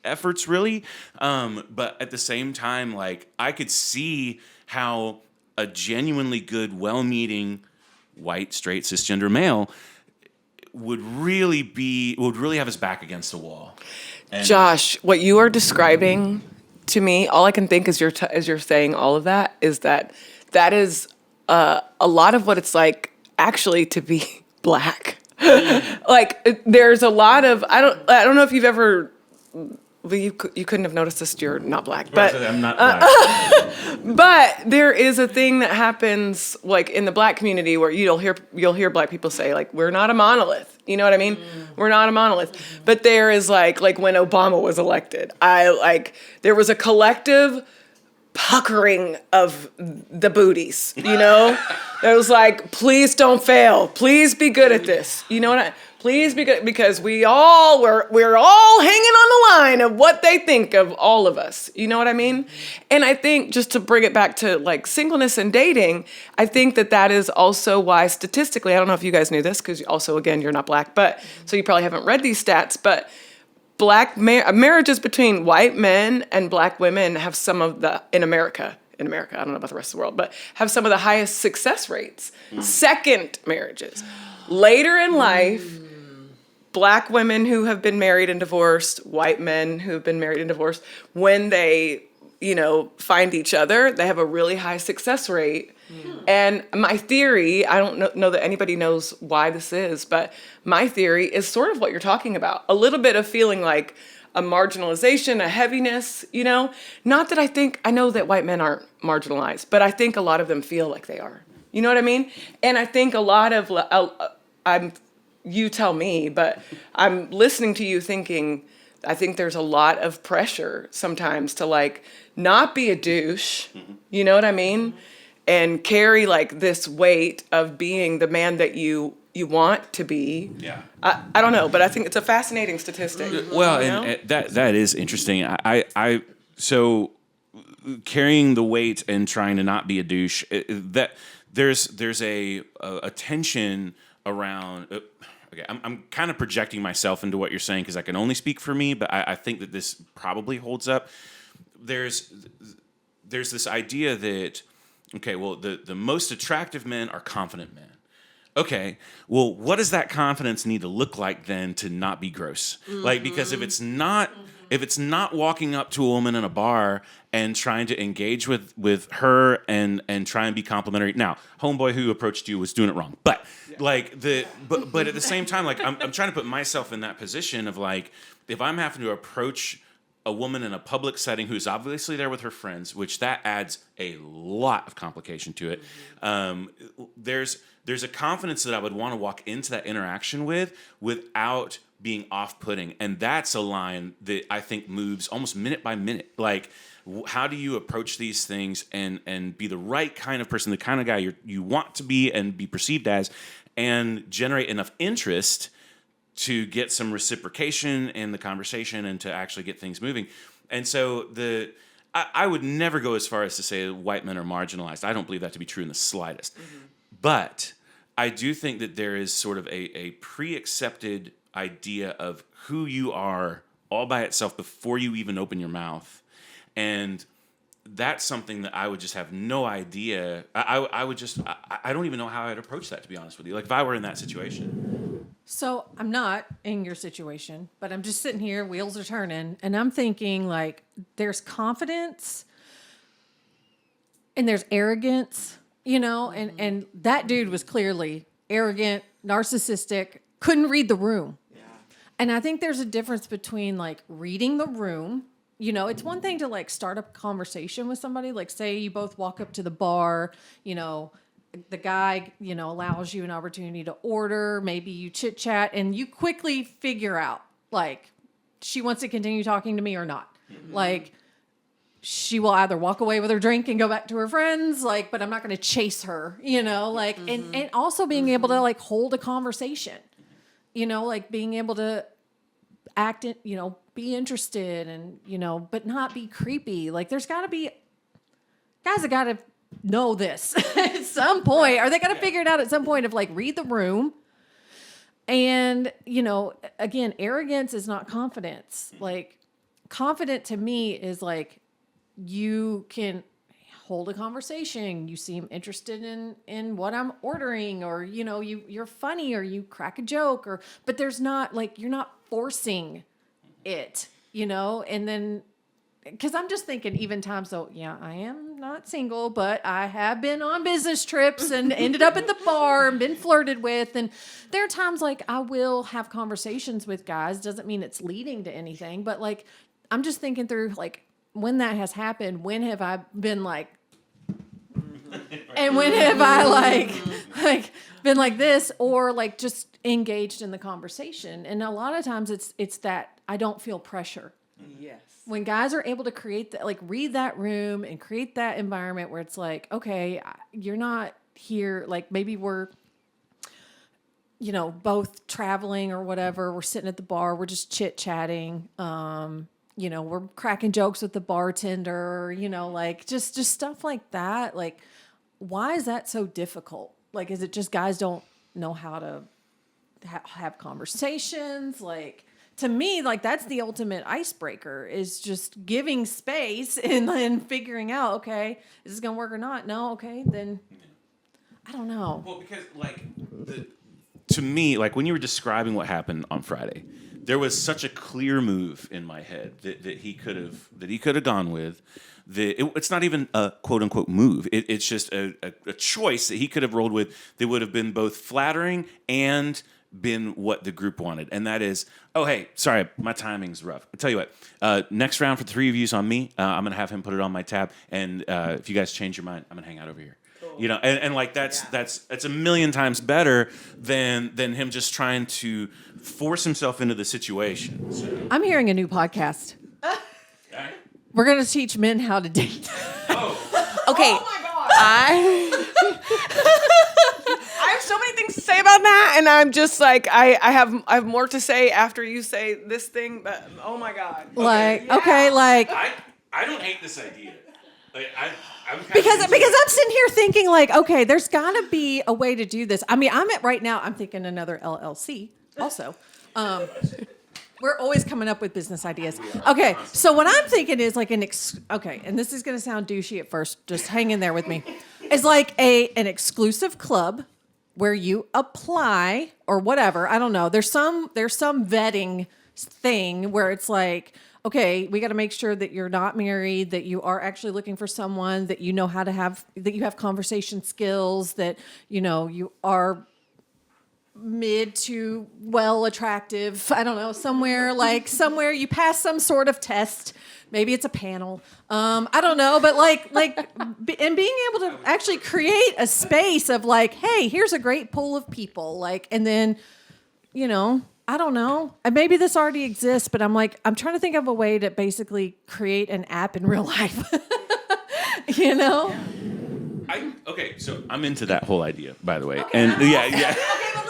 efforts really. But at the same time, like I could see how a genuinely good, well-meaning, white, straight, cisgender male would really have his back against the wall. And Josh, what you are describing to me, all I can think as you're saying all of that is that is a lot of what it's like actually to be Black. Like there's a lot of I don't know if you've ever. Well, you couldn't have noticed this. You're not Black, but I'm not Black. but there is a thing that happens like in the Black community where you'll hear Black people say like we're not a monolith. You know what I mean? We're not a monolith. But there is like when Obama was elected, there was a collective puckering of the booties. You know, it was like please don't fail. Please be good at this. You know what Please be good, because we're all hanging on the line of what they think of all of us. You know what I mean? And I think just to bring it back to like singleness and dating, I think that is also why statistically, I don't know if you guys knew this because also again you're not Black, but so you probably haven't read these stats, but Black marriages between white men and Black women have some of the in America, I don't know about the rest of the world, but have some of the highest success rates. Second marriages. Later in life, Black women who have been married and divorced, white men who have been married and divorced, when they, find each other, they have a really high success rate. And my theory, I don't know that anybody knows why this is, but my theory is sort of what you're talking about. A little bit of feeling like, a marginalization, a heaviness, you know? Not that I know that white men aren't marginalized, but I think a lot of them feel like they are. You know what I mean? And I think a lot of, you tell me, but I'm listening to you thinking, I think there's a lot of pressure sometimes to like not be a douche, you know what I mean? And carry like this weight of being the man that you want to be. Yeah. I don't know, but I think it's a fascinating statistic. Well, you know? and that is interesting. So carrying the weight and trying to not be a douche, that there's a tension around. Okay, I'm kind of projecting myself into what you're saying because I can only speak for me, but I think that this probably holds up. There's this idea that, okay, well, the most attractive men are confident men. Okay, well, what does that confidence need to look like then to not be gross? Like, because if it's not walking up to a woman in a bar and trying to engage with her and try and be complimentary. Now, homeboy who approached you was doing it wrong, but but at the same time, like I'm trying to put myself in that position of like, if I'm having to approach a woman in a public setting who's obviously there with her friends, which that adds a lot of complication to it. There's a confidence that I would want to walk into that interaction without being off-putting, and that's a line that I think moves almost minute by minute. Like, how do you approach these things and be the right kind of person, the kind of guy you want to be and be perceived as, and generate enough interest to get some reciprocation in the conversation and to actually get things moving. And so I would never go as far as to say white men are marginalized. I don't believe that to be true in the slightest. But I do think that there is sort of a pre-accepted idea of who you are all by itself before you even open your mouth. And that's something that I would just have no idea. I don't even know how I'd approach that, to be honest with you. Like, if I were in that situation. So I'm not in your situation, but I'm just sitting here, wheels are turning, and I'm thinking like there's confidence and there's arrogance, you know, and that dude was clearly arrogant, narcissistic, couldn't read the room. Yeah. And I think there's a difference between like reading the room. You know, it's one thing to like start a conversation with somebody, like say you both walk up to the bar, you know, the guy, you know, allows you an opportunity to order, maybe you chit chat and you quickly figure out like she wants to continue talking to me or not. Mm-hmm. Like she will either walk away with her drink and go back to her friends, like, but I'm not going to chase her, you know, like, and also being able to like hold a conversation, you know, like being able to act in, you know, be interested and, you know, but not be creepy. Like there's got to be guys that got to know this at some point, or they got to figure it out at some point of like read the room. And, you know, again, arrogance is not confidence. Like confident to me is like you can hold a conversation. You seem interested in what I'm ordering, or, you know, you're funny, or you crack a joke, or, but there's not like, you're not forcing it, you know? And then, because I'm just thinking even times, so yeah, I am not single, but I have been on business trips and ended up at the bar and been flirted with. And there are times like I will have conversations with guys. Doesn't mean it's leading to anything, but like, I'm just thinking through like when that has happened, when have I been like, and when have I like been like this, or like just engaged in the conversation? And a lot of times it's that I don't feel pressure. Yes. When guys are able to create that, like read that room and create that environment where it's like, okay, you're not here. Like maybe we're, you know, both traveling or whatever. We're sitting at the bar. We're just chit chatting. You know, we're cracking jokes with the bartender, you know, like just stuff like that. Like, why is that so difficult? Like, is it just guys don't know how to have conversations? Like, to me, like that's the ultimate icebreaker, is just giving space and then figuring out, okay, is this gonna work or not? No, okay, then I don't know. Well, because like to me, like when you were describing what happened on Friday, there was such a clear move in my head that he could have gone with. It's not even a quote unquote move. It's just a choice that he could have rolled with that would have been both flattering and been what the group wanted, and that is, oh hey, sorry, my timing's rough. I'll tell you what, next round for the 3 of you's on me. I'm gonna have him put it on my tab, and if you guys change your mind, I'm gonna hang out over here. You know, and like that's a million times better than him just trying to force himself into the situation. So. I'm hearing a new podcast. Okay. We're going to teach men how to date. Okay. Oh my God. I I have so many things to say about that, and I'm just like, I have more to say after you say this thing, but oh my God. Like, Yeah. okay, like, I don't hate this idea. Like I'm kind because of I'm sitting here thinking like, okay, there's got to be a way to do this. I mean, right now, I'm thinking another LLC also. We're always coming up with business ideas. Okay, so what I'm thinking is like and this is going to sound douchey at first, just hang in there with me. It's like an exclusive club where you apply or whatever. I don't know. There's some vetting thing where it's like, okay, we got to make sure that you're not married, that you are actually looking for someone, that you know how to that you have conversation skills, that, you know, you are mid to well attractive. I don't know, somewhere you pass some sort of test. Maybe it's a panel. I don't know, but and being able to actually create a space of like, hey, here's a great pool of people, like, and then, you know, I don't know. And maybe this already exists, but I'm trying to think of a way to basically create an app in real life. You know? Okay, so I'm into that whole idea, by the way. Okay, and yeah.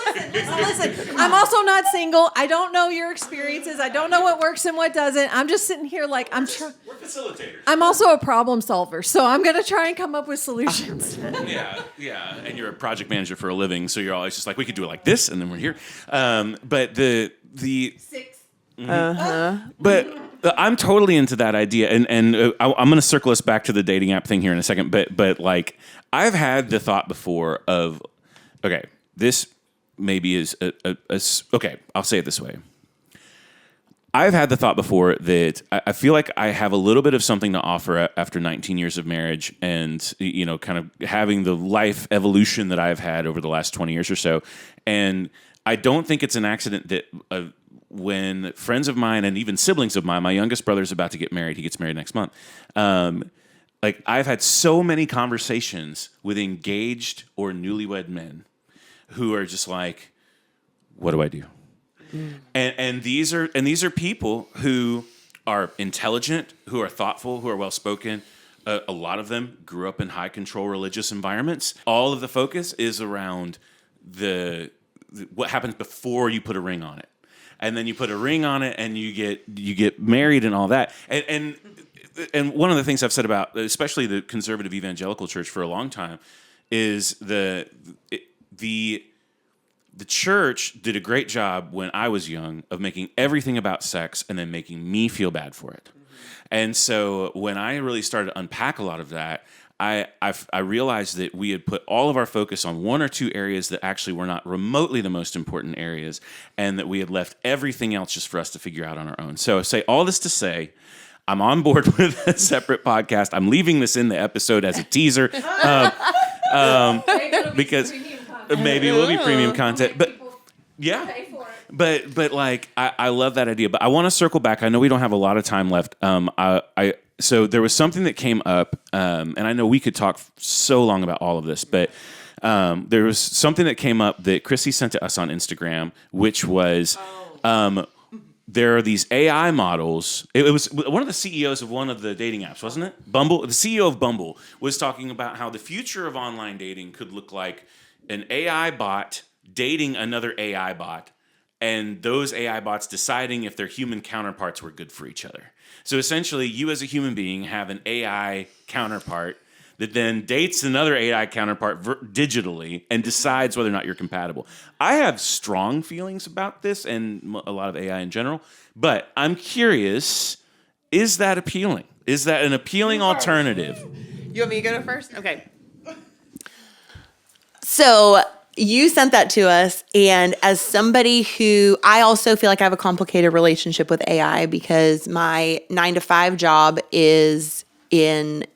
Okay, but listen. I'm also not single. I don't know your experiences. I don't know what works and what doesn't. I'm just sitting here like We're facilitators. I'm also a problem solver, so I'm gonna try and come up with solutions. Yeah. And you're a project manager for a living, so you're always just like, we could do it like this, and then we're here. But the 6. But I'm totally into that idea, and I'm going to circle us back to the dating app thing here in a second. But like, I've had the thought before of, okay, this maybe is okay. I'll say it this way. I've had the thought before that I feel like I have a little bit of something to offer after 19 years of marriage, and you know, kind of having the life evolution that I've had over the last 20 years or so, and I don't think it's an accident that. When friends of mine and even siblings of mine, my youngest brother's about to get married. He gets married next month. Like I've had so many conversations with engaged or newlywed men who are just like, what do I do? And these are people who are intelligent, who are thoughtful, who are well-spoken. A lot of them grew up in high control religious environments. All of the focus is around what happens before you put a ring on it. And then you put a ring on it, and you get married and all that. And one of the things I've said about, especially the conservative evangelical church for a long time, is the church did a great job when I was young of making everything about sex and then making me feel bad for it. And so when I really started to unpack a lot of that, I realized that we had put all of our focus on one or two areas that actually were not remotely the most important areas, and that we had left everything else just for us to figure out on our own. So say all this to say, I'm on board with a separate podcast. I'm leaving this in the episode as a teaser because maybe it will be premium content. But yeah. But like I love that idea. But I want to circle back. I know we don't have a lot of time left. So there was something that came up, and I know we could talk so long about all of this, but there was something that came up that Chrissie sent to us on Instagram, which was there are these AI models. It was one of the CEOs of one of the dating apps, wasn't it? Bumble. The CEO of Bumble was talking about how the future of online dating could look like an AI bot dating another AI bot, and those AI bots deciding if their human counterparts were good for each other. So essentially, you as a human being have an AI counterpart that then dates another AI counterpart digitally and decides whether or not you're compatible. I have strong feelings about this and a lot of AI in general, but I'm curious, is that appealing? Is that an appealing alternative? You want me to go first? Okay. So you sent that to us, and as somebody who, I also feel like I have a complicated relationship with AI because my 9-to-5 job is in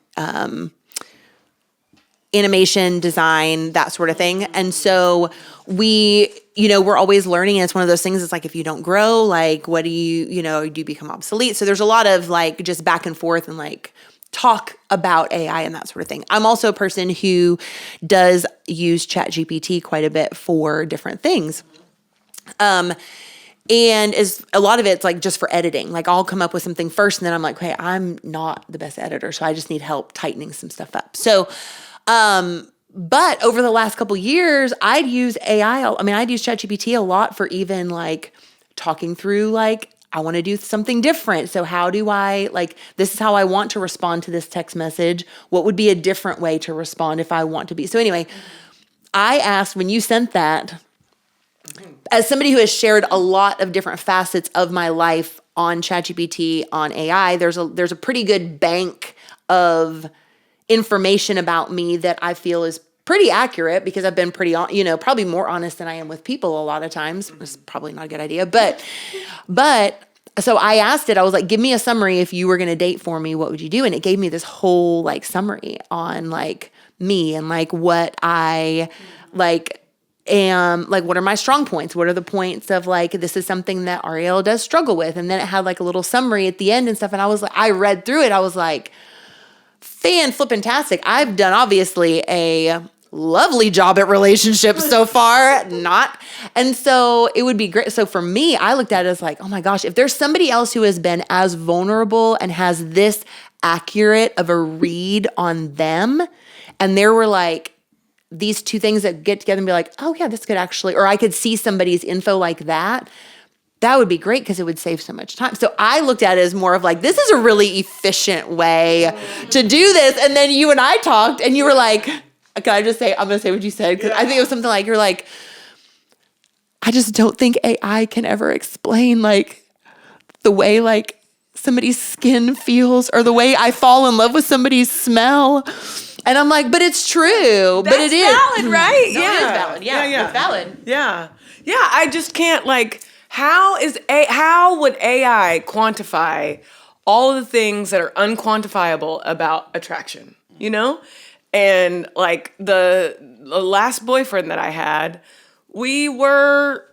animation, design, that sort of thing. And so we're always learning. And it's one of those things. It's like, if you don't grow, like, what do you become obsolete? So there's a lot of like just back and forth and like talk about AI and that sort of thing. I'm also a person who does use ChatGPT quite a bit for different things. And a lot of it's like just for editing. Like, I'll come up with something first and then I'm like, hey, I'm not the best editor, so I just need help tightening some stuff up. So, but over the last couple years, I'd use AI. I mean, I'd use ChatGPT a lot for even like talking through, like, I want to do something different. So how do I, like, this is how I want to respond to this text message. What would be a different way to respond if I want to be? So anyway, I asked, when you sent that, as somebody who has shared a lot of different facets of my life on ChatGPT, on AI, there's a pretty good bank of information about me that I feel is pretty accurate, because I've been pretty, probably more honest than I am with people a lot of times. It's probably not a good idea, but so I asked it, I was like, give me a summary. If you were going to date for me, what would you do? And it gave me this whole like summary on like me and like what I like am, like, what are my strong points? What are the points of like, this is something that Ariel does struggle with. And then it had like a little summary at the end and stuff. And I was like, I read through it. I was like, fan-flippin-tastic. I've done obviously a lovely job at relationships so far, not. And so it would be great. So for me, I looked at it as like, oh my gosh, if there's somebody else who has been as vulnerable and has this accurate of a read on them, and there were like these two things that get together and be like, oh yeah, this could actually, or I could see somebody's info like that, that would be great, because it would save so much time. So I looked at it as more of like, this is a really efficient way to do this. And then you and I talked and you were like, can I just say, I'm going to say what you said, because I think it was something like, you're like, I just don't think AI can ever explain like the way like somebody's skin feels, or the way I fall in love with somebody's smell. And I'm like, but it's true. But it is valid, right? No, it is valid. Yeah, it's valid. Yeah. I just can't, like, how would AI quantify all of the things that are unquantifiable about attraction, And like the last boyfriend that I had, we were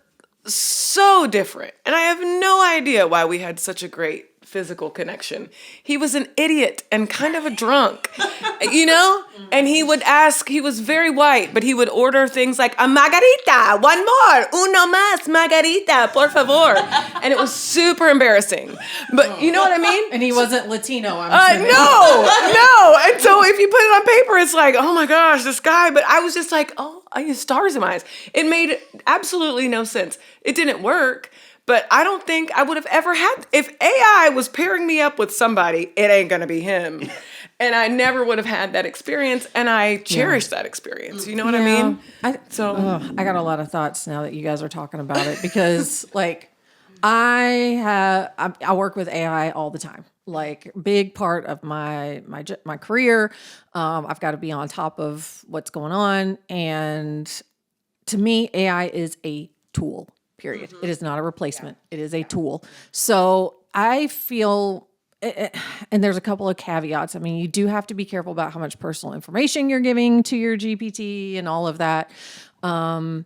so different. And I have no idea why we had such a great physical connection. He was an idiot and kind of a drunk, And he would ask, he was very white, but he would order things like a margarita, one more, uno más, margarita, por favor. And it was super embarrassing. But you know what I mean? And he wasn't Latino, I'm assuming. No. And so if you put it on paper, it's like, oh my gosh, this guy. But I was just like, oh, I have stars in my eyes. It made absolutely no sense. It didn't work. But I don't think I would have ever had, if AI was pairing me up with somebody, it ain't going to be him. And I never would have had that experience. And I cherish that experience. You know what I mean? I got a lot of thoughts now that you guys are talking about it, because like I work with AI all the time. Like, big part of my career. I've got to be on top of what's going on. And to me, AI is a tool. Period. It is not a replacement. It is a tool. So I feel, and there's a couple of caveats. I mean, you do have to be careful about how much personal information you're giving to your GPT and all of that. I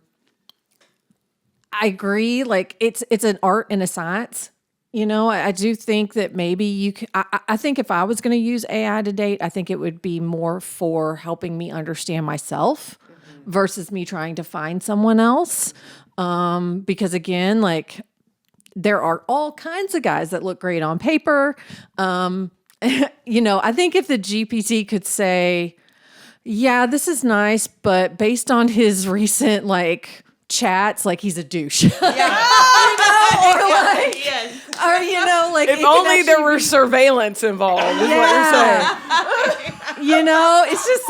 agree. Like, it's an art and a science. I do think that maybe you can, I think if I was going to use AI to date, I think it would be more for helping me understand myself versus me trying to find someone else. Because again, like, there are all kinds of guys that look great on paper. I think if the GPT could say, yeah, this is nice, but based on his recent like chats, like, he's a douche. Or like, Yes. Or like, if only there were surveillance involved, is what you're saying. It's just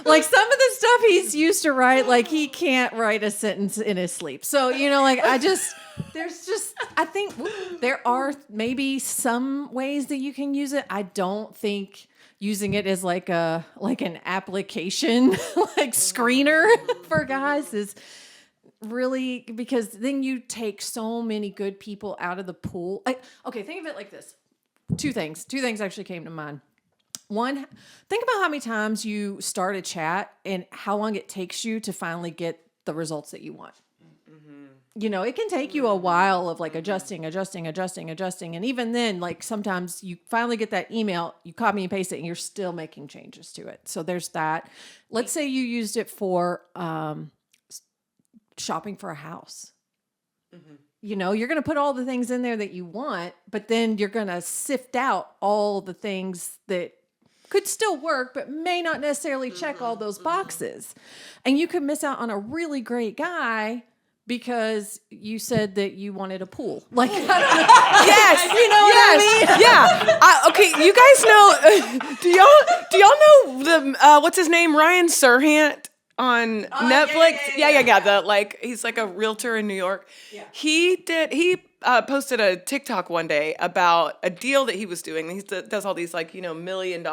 like some of the stuff he's used to write, like, he can't write a sentence in his sleep. So, I think there are maybe some ways that you can use it. I don't think using it as like an application, like screener for guys is really, because then you take so many good people out of the pool. Okay, think of it like this. Two things actually came to mind. One, think about how many times you start a chat and how long it takes you to finally get the results that you want. You know, it can take you a while of like adjusting. And even then, like sometimes you finally get that email, you copy and paste it, and you're still making changes to it. So there's that. Let's say you used it for shopping for a house. You know, you're going to put all the things in there that you want, but then you're going to sift out all the things that could still work, but may not necessarily check all those boxes. And you could miss out on a really great guy because you said that you wanted a pool. Like, I don't know. Yes, You know what I mean? Yeah. Okay, you guys know? Do y'all know the what's his name? Ryan Serhant on Netflix. Yeah. The like he's like a realtor in New York. Yeah. He posted a TikTok one day about a deal that he was doing. He does all these like $1 million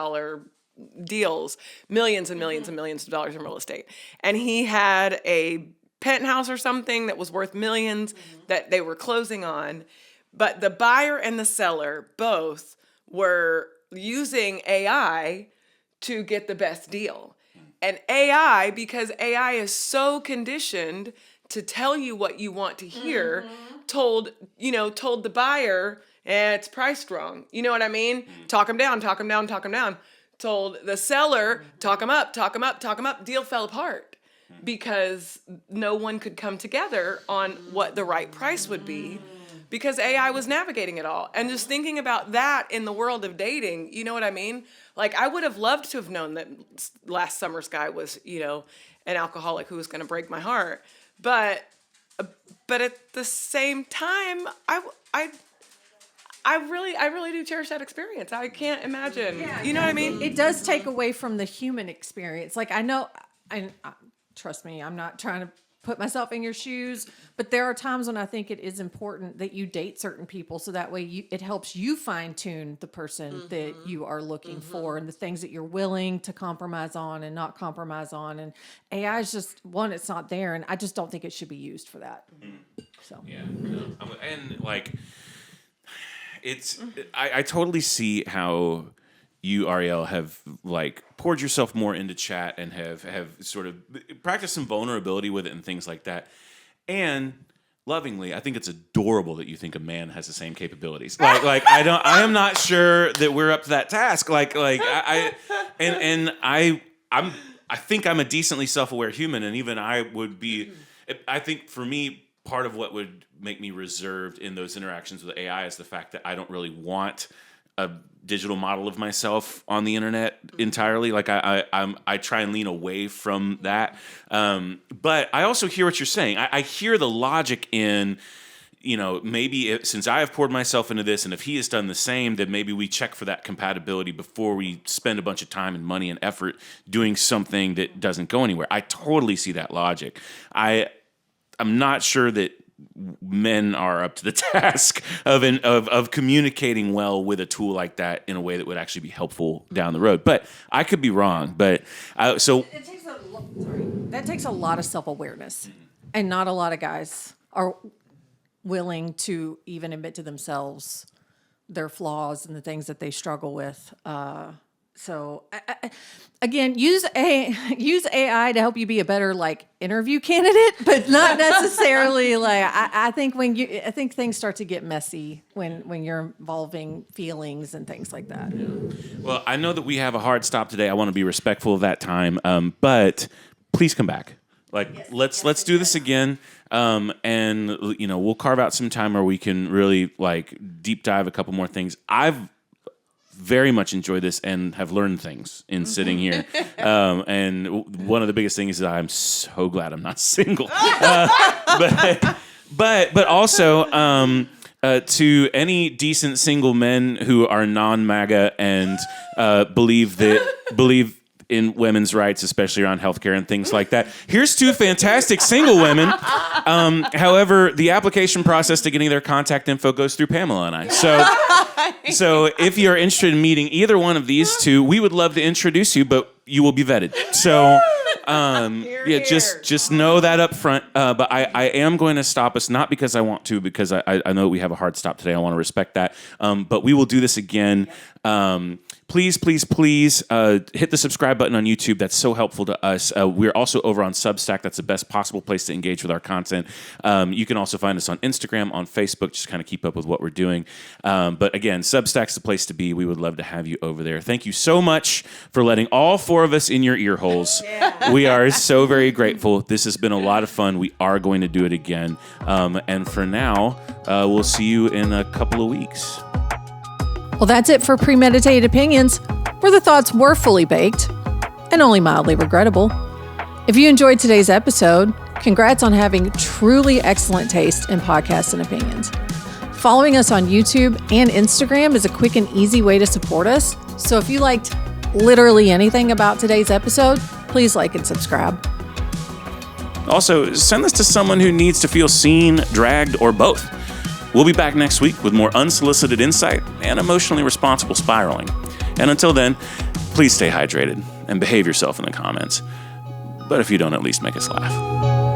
deals, millions and millions and millions of dollars in real estate, and he had a penthouse or something that was worth millions that they were closing on, but the buyer and the seller both were using AI to get the best deal. And AI, because AI is so conditioned to tell you what you want to hear, told the buyer, it's priced wrong. You know what I mean? Talk them down. Told the seller, talk them up. Deal fell apart because no one could come together on what the right price would be because AI was navigating it all. And just thinking about that in the world of dating, you know what I mean? Like, I would have loved to have known that last summer's guy was, an alcoholic who was going to break my heart. But at the same time, I really do cherish that experience. I can't imagine. You know what I mean? It does take away from the human experience. Like, I know, trust me, I'm not trying to put myself in your shoes, but there are times when I think it is important that you date certain people so that way it helps you fine tune the person that you are looking for and the things that you're willing to compromise on and not compromise on. And AI is just one, it's not there, and I just don't think it should be used for that. So yeah, and like I totally see how you, Ariel, have like poured yourself more into chat and have sort of practiced some vulnerability with it and things like that. And lovingly, I think it's adorable that you think a man has the same capabilities. I am not sure that we're up to that task. I think I'm a decently self-aware human, and even I would be. I think for me, part of what would make me reserved in those interactions with AI is the fact that I don't really want a digital model of myself on the internet entirely. Like I try and lean away from that. But I also hear what you're saying. I hear the logic in, maybe since I have poured myself into this, and if he has done the same, then maybe we check for that compatibility before we spend a bunch of time and money and effort doing something that doesn't go anywhere. I totally see that logic. I'm not sure that men are up to the task of communicating well with a tool like that in a way that would actually be helpful down the road. But I could be wrong. But that takes a lot of self-awareness, and not a lot of guys are willing to even admit to themselves their flaws and the things that they struggle with. So again, use AI to help you be a better interview candidate, but not necessarily I think things start to get messy when you're involving feelings and things like that. Yeah. Well, I know that we have a hard stop today. I want to be respectful of that time, but please come back. Let's do this again, and we'll carve out some time where we can really deep dive a couple more things. I've very much enjoyed this and have learned things in sitting here. And one of the biggest things is that I'm so glad I'm not single. But also to any decent single men who are non-MAGA and believe in women's rights, especially around healthcare and things like that. Here's two fantastic single women. However, the application process to getting their contact info goes through Pamela and I. So if you're interested in meeting either one of these two, we would love to introduce you, but you will be vetted. So, yeah, just know that up front. But I am going to stop us, not because I want to, because I know we have a hard stop today. I want to respect that. But we will do this again. Please hit the subscribe button on YouTube. That's so helpful to us. We're also over on Substack. That's the best possible place to engage with our content. You can also find us on Instagram, on Facebook, just kind of keep up with what we're doing. But again, Substack's the place to be. We would love to have you over there. Thank you so much for letting all 4 of us in your ear holes. Yeah. We are so very grateful. This has been a lot of fun. We are going to do it again. And for now, we'll see you in a couple of weeks. Well, that's it for Premeditated Opinions, where the thoughts were fully baked and only mildly regrettable. If you enjoyed today's episode, congrats on having truly excellent taste in podcasts and opinions. Following us on YouTube and Instagram is a quick and easy way to support us. So if you liked literally anything about today's episode, please like and subscribe. Also, send this to someone who needs to feel seen, dragged, or both. We'll be back next week with more unsolicited insight and emotionally responsible spiraling. And until then, please stay hydrated and behave yourself in the comments. But if you don't, at least make us laugh.